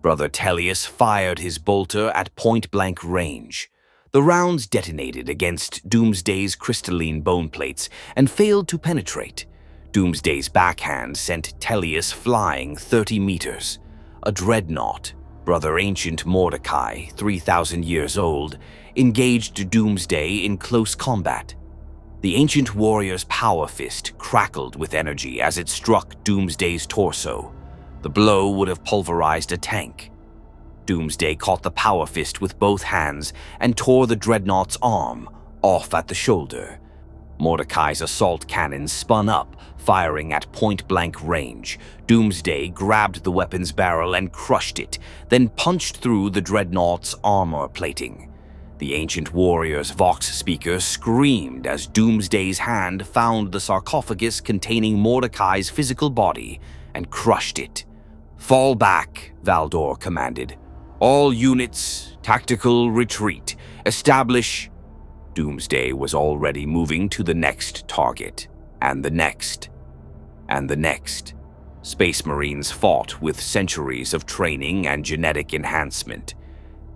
Brother Tellius fired his bolter at point-blank range. The rounds detonated against Doomsday's crystalline bone plates and failed to penetrate. Doomsday's backhand sent Tellius flying 30 meters. A dreadnought, Brother Ancient Mordecai, 3,000 years old, engaged Doomsday in close combat. The ancient warrior's power fist crackled with energy as it struck Doomsday's torso. The blow would have pulverized a tank. Doomsday caught the power fist with both hands and tore the dreadnought's arm off at the shoulder. Mordecai's assault cannon spun up, firing at point-blank range. Doomsday grabbed the weapon's barrel and crushed it, then punched through the dreadnought's armor plating. The ancient warrior's vox speaker screamed as Doomsday's hand found the sarcophagus containing Mordecai's physical body and crushed it. "Fall back," Valdor commanded. "All units, tactical retreat. Establish..." Doomsday was already moving to the next target, and the next, and the next. Space Marines fought with centuries of training and genetic enhancement.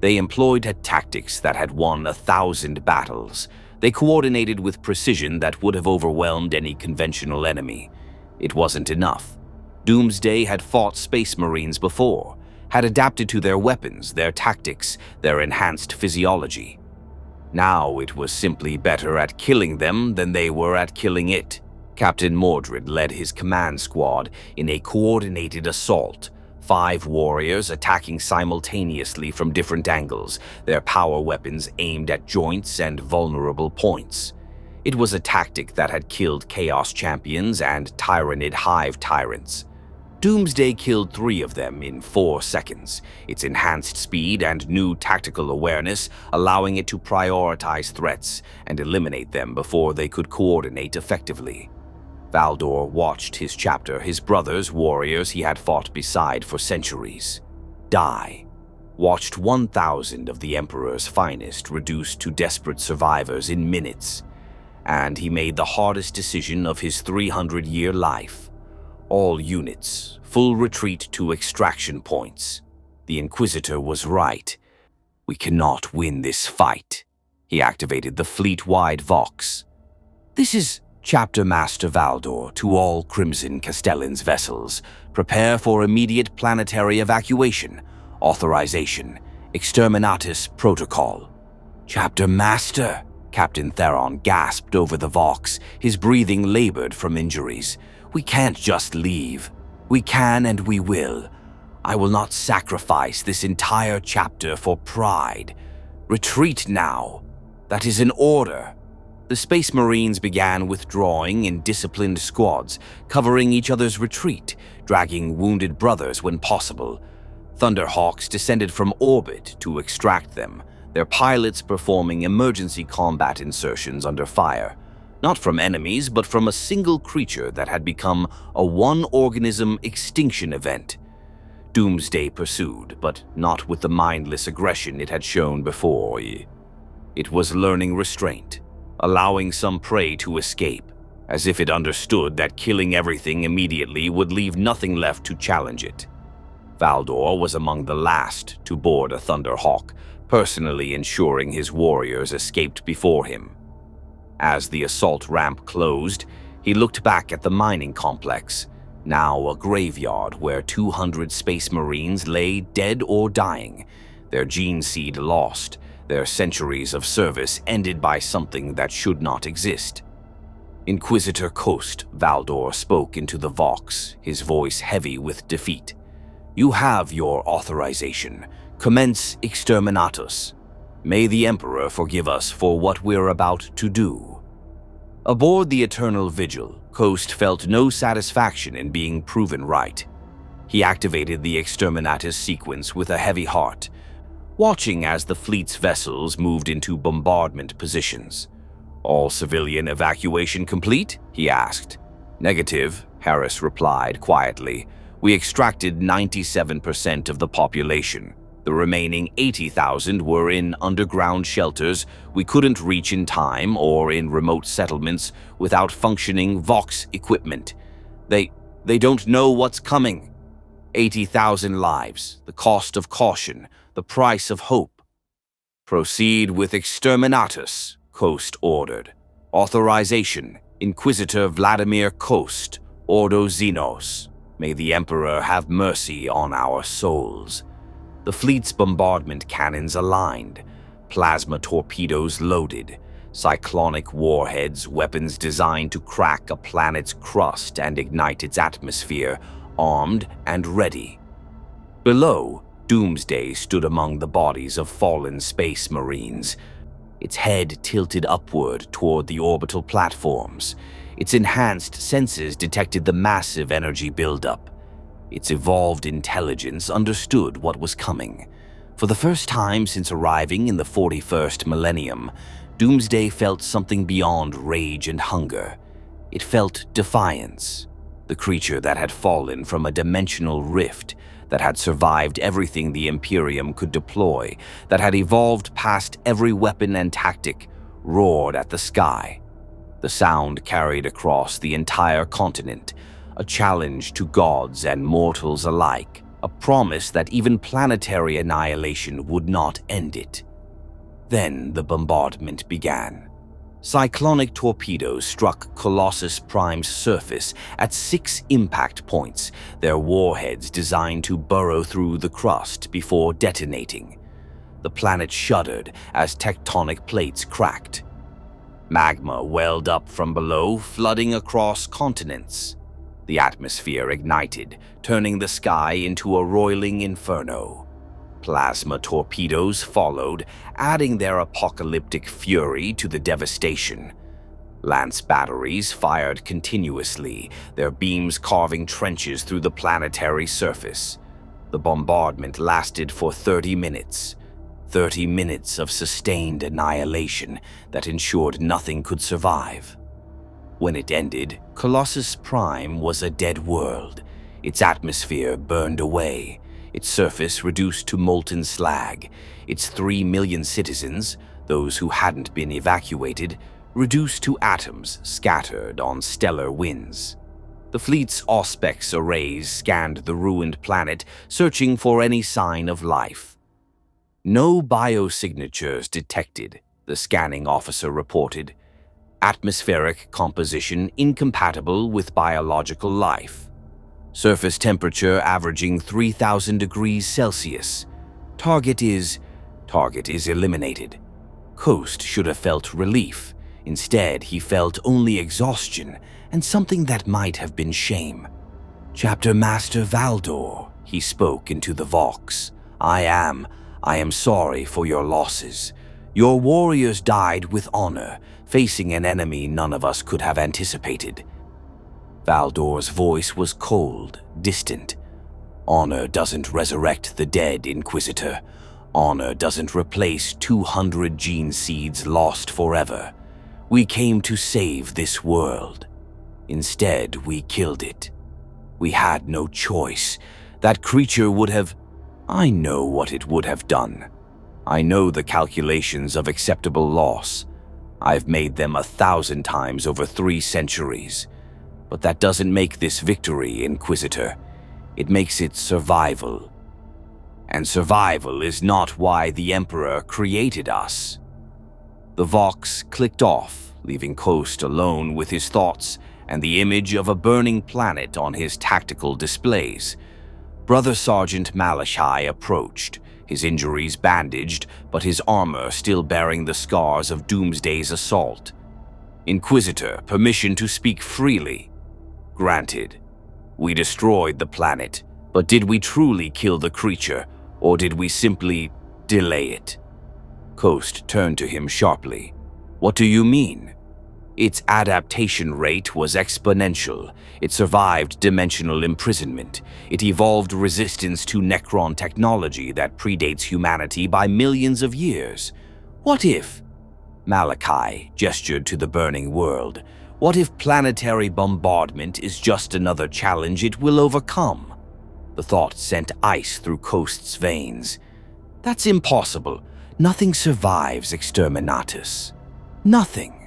They employed tactics that had won 1,000 battles. They coordinated with precision that would have overwhelmed any conventional enemy. It wasn't enough. Doomsday had fought Space Marines before, had adapted to their weapons, their tactics, their enhanced physiology. Now it was simply better at killing them than they were at killing it. Captain Mordred led his command squad in a coordinated assault. 5 warriors attacking simultaneously from different angles, their power weapons aimed at joints and vulnerable points. It was a tactic that had killed Chaos Champions and Tyrannid Hive Tyrants. Doomsday killed 3 of them in 4 seconds, its enhanced speed and new tactical awareness allowing it to prioritize threats and eliminate them before they could coordinate effectively. Valdor watched his chapter, his brothers, warriors he had fought beside for centuries, die. Watched 1,000 of the Emperor's finest reduced to desperate survivors in minutes. And he made the hardest decision of his 300-year life. All units, full retreat to extraction points. The Inquisitor was right. We cannot win this fight. He activated the fleet-wide Vox. This is Chapter Master Valdor to all Crimson Castellans vessels. Prepare for immediate planetary evacuation. Authorization. Exterminatus Protocol. Chapter Master, Captain Theron gasped over the Vox, his breathing labored from injuries. We can't just leave. We can and we will. I will not sacrifice this entire chapter for pride. Retreat now. That is an order. The Space Marines began withdrawing in disciplined squads, covering each other's retreat, dragging wounded brothers when possible. Thunderhawks descended from orbit to extract them, their pilots performing emergency combat insertions under fire. Not from enemies, but from a single creature that had become a one-organism extinction event. Doomsday pursued, but not with the mindless aggression it had shown before. It was learning restraint, allowing some prey to escape, as if it understood that killing everything immediately would leave nothing left to challenge it. Valdor was among the last to board a Thunderhawk, personally ensuring his warriors escaped before him. As the assault ramp closed, he looked back at the mining complex, now a graveyard where 200 Space Marines lay dead or dying, their gene seed lost, their centuries of service ended by something that should not exist. Inquisitor Coast, Valdor spoke into the Vox, his voice heavy with defeat. You have your authorization. Commence Exterminatus. May the Emperor forgive us for what we're about to do. Aboard the Eternal Vigil, Coast felt no satisfaction in being proven right. He activated the Exterminatus sequence with a heavy heart, watching as the fleet's vessels moved into bombardment positions. "All civilian evacuation complete?" he asked. "Negative," Harris replied quietly. "We extracted 97% of the population. The remaining 80,000 were in underground shelters we couldn't reach in time or in remote settlements without functioning Vox equipment. They don't know what's coming. 80,000 lives, the cost of caution, the price of hope." "Proceed with Exterminatus," Coast ordered. "Authorization, Inquisitor Vladimir Coast, Ordo Xenos. May the Emperor have mercy on our souls." The fleet's bombardment cannons aligned, plasma torpedoes loaded, cyclonic warheads, weapons designed to crack a planet's crust and ignite its atmosphere, armed and ready. Below, Doomsday stood among the bodies of fallen space marines, its head tilted upward toward the orbital platforms. Its enhanced senses detected the massive energy buildup. Its evolved intelligence understood what was coming. For the first time since arriving in the 41st millennium, Doomsday felt something beyond rage and hunger. It felt defiance. The creature that had fallen from a dimensional rift, that had survived everything the Imperium could deploy, that had evolved past every weapon and tactic, roared at the sky. The sound carried across the entire continent, a challenge to gods and mortals alike, a promise that even planetary annihilation would not end it. Then the bombardment began. Cyclonic torpedoes struck Colossus Prime's surface at 6 impact points, their warheads designed to burrow through the crust before detonating. The planet shuddered as tectonic plates cracked. Magma welled up from below, flooding across continents. The atmosphere ignited, turning the sky into a roiling inferno. Plasma torpedoes followed, adding their apocalyptic fury to the devastation. Lance batteries fired continuously, their beams carving trenches through the planetary surface. The bombardment lasted for 30 minutes. 30 minutes of sustained annihilation that ensured nothing could survive. When it ended, Colossus Prime was a dead world. Its atmosphere burned away, its surface reduced to molten slag, its 3 million citizens, those who hadn't been evacuated, reduced to atoms scattered on stellar winds. The fleet's Auspex arrays scanned the ruined planet, searching for any sign of life. "No biosignatures detected," the scanning officer reported. "Atmospheric composition incompatible with biological life. Surface temperature averaging 3,000 degrees Celsius. Target is eliminated." Coast should have felt relief. Instead, he felt only exhaustion and something that might have been shame. "Chapter Master Valdor," he spoke into the Vox. I am sorry for your losses. Your warriors died with honor, facing an enemy none of us could have anticipated." Valdor's voice was cold, distant. "Honor doesn't resurrect the dead, Inquisitor. Honor doesn't replace 200 gene seeds lost forever. We came to save this world. Instead, we killed it. We had no choice. That creature would have... I know what it would have done. I know the calculations of acceptable loss. I've made them 1,000 times over 3 centuries. But that doesn't make this victory, Inquisitor. It makes it survival. And survival is not why the Emperor created us." The Vox clicked off, leaving Coast alone with his thoughts and the image of a burning planet on his tactical displays. Brother Sergeant Malachai approached, his injuries bandaged, but his armor still bearing the scars of Doomsday's assault. "Inquisitor, permission to speak freely." "Granted. We destroyed the planet, but did we truly kill the creature, or did we simply delay it?" Coast turned to him sharply. "What do you mean?" Its adaptation rate was exponential. It survived dimensional imprisonment. It evolved resistance to Necron technology that predates humanity by millions of years. What if? Malachi gestured to the burning world. What if planetary bombardment is just another challenge it will overcome? The thought sent ice through Coast's veins. That's impossible. Nothing survives Exterminatus. Nothing.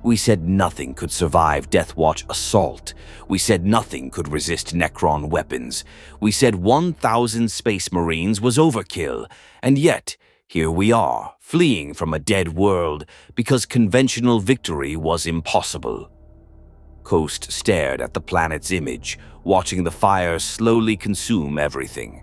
We said nothing could survive Deathwatch assault. We said nothing could resist Necron weapons. We said 1,000 Space Marines was overkill. And yet, here we are, fleeing from a dead world because conventional victory was impossible. Coast stared at the planet's image, watching the fire slowly consume everything.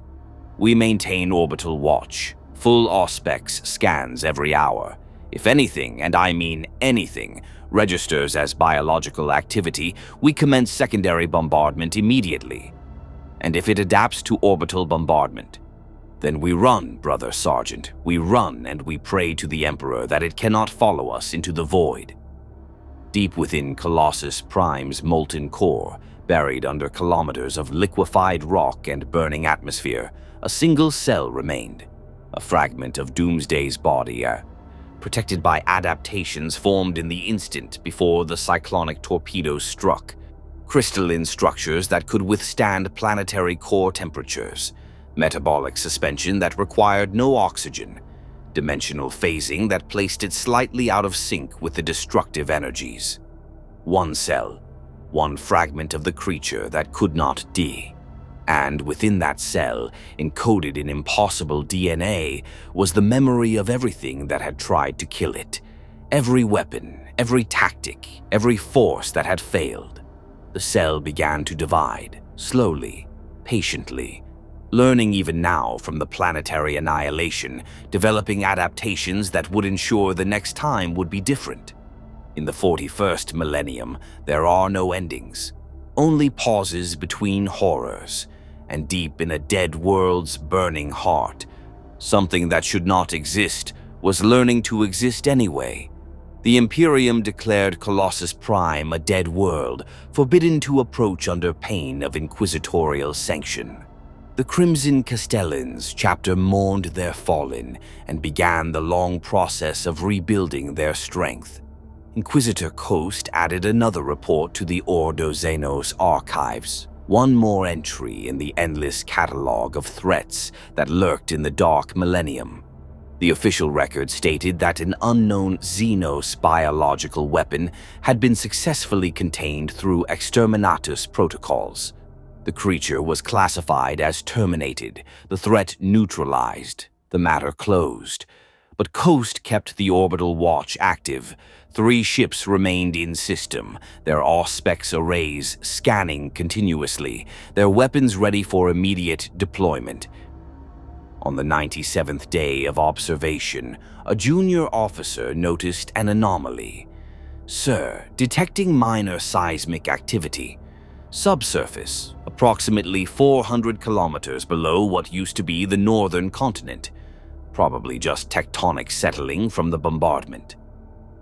We maintain orbital watch. Full Auspex scans every hour. If anything, and I mean anything, registers as biological activity, we commence secondary bombardment immediately. And if it adapts to orbital bombardment, then we run, Brother Sergeant. We run and we pray to the Emperor that it cannot follow us into the void. Deep within Colossus Prime's molten core, buried under kilometers of liquefied rock and burning atmosphere, a single cell remained. A fragment of Doomsday's body, protected by adaptations formed in the instant before the cyclonic torpedoes struck. Crystalline structures that could withstand planetary core temperatures. Metabolic suspension that required no oxygen. Dimensional phasing that placed it slightly out of sync with the destructive energies. One cell, one fragment of the creature that could not die. And within that cell, encoded in impossible DNA, was the memory of everything that had tried to kill it. Every weapon, every tactic, every force that had failed. The cell began to divide, slowly, patiently, learning even now from the planetary annihilation, developing adaptations that would ensure the next time would be different. In the 41st millennium, there are no endings, only pauses between horrors. And deep in a dead world's burning heart, something that should not exist was learning to exist anyway. The Imperium declared Colossus Prime a dead world, forbidden to approach under pain of inquisitorial sanction. The Crimson Castellans chapter mourned their fallen and began the long process of rebuilding their strength. Inquisitor Coast added another report to the Ordo Xenos archives. One more entry in the endless catalog of threats that lurked in the dark millennium. The official record stated that an unknown Xenos biological weapon had been successfully contained through Exterminatus protocols. The creature was classified as terminated, the threat neutralized, the matter closed. But Coast kept the orbital watch active. 3 ships remained in system, their Auspex arrays scanning continuously, their weapons ready for immediate deployment. On the 97th day of observation, a junior officer noticed an anomaly. Sir, detecting minor seismic activity. Subsurface, approximately 400 kilometers below what used to be the northern continent. Probably just tectonic settling from the bombardment.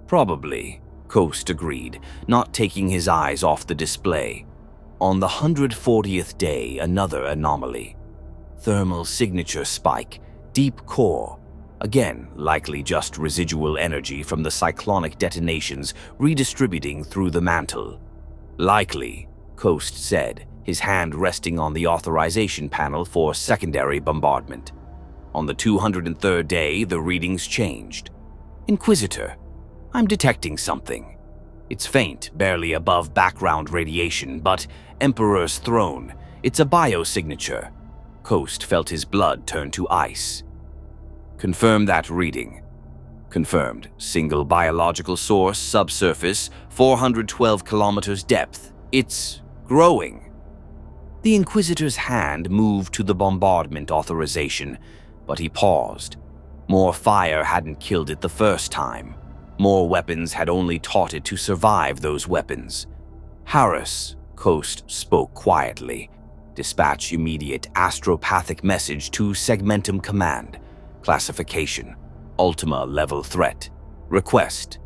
Probably, Coast agreed, not taking his eyes off the display. On the 140th day, another anomaly. Thermal signature spike, deep core. Again, likely just residual energy from the cyclonic detonations redistributing through the mantle. Likely, Coast said, his hand resting on the authorization panel for secondary bombardment. On the 203rd day, the readings changed. Inquisitor, I'm detecting something. It's faint, barely above background radiation, but Emperor's throne. It's a biosignature. Coast felt his blood turn to ice. Confirm that reading. Confirmed. Single biological source, subsurface, 412 kilometers depth. It's growing. The Inquisitor's hand moved to the bombardment authorization, but he paused. More fire hadn't killed it the first time. More weapons had only taught it to survive those weapons. Harris, Coast spoke quietly. Dispatch immediate astropathic message to Segmentum Command. Classification. Ultima level threat. Request.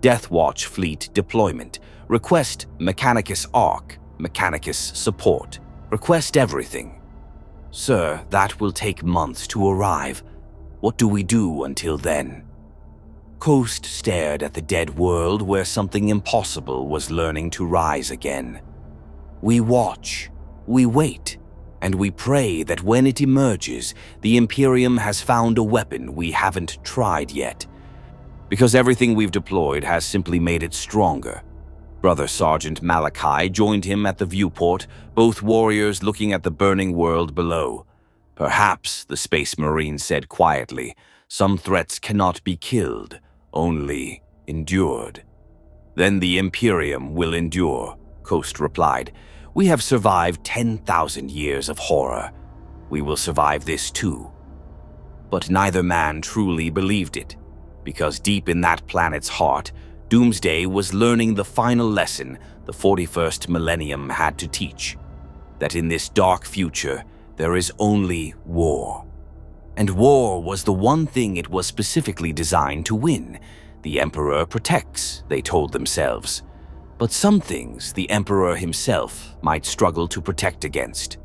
Death Watch fleet deployment. Request Mechanicus Arc, Mechanicus support. Request everything. Sir, that will take months to arrive. What do we do until then? Coast stared at the dead world where something impossible was learning to rise again. We watch, we wait, and we pray that when it emerges, the Imperium has found a weapon we haven't tried yet. Because everything we've deployed has simply made it stronger. Brother Sergeant Malachi joined him at the viewport, both warriors looking at the burning world below. Perhaps, the Space Marine said quietly, some threats cannot be killed, only endured. Then the Imperium will endure, Coast replied. We have survived 10,000 years of horror. We will survive this too. But neither man truly believed it, because deep in that planet's heart, Doomsday was learning the final lesson the 41st millennium had to teach, that in this dark future, there is only war. And war was the one thing it was specifically designed to win. The Emperor protects, they told themselves. But some things the Emperor himself might struggle to protect against.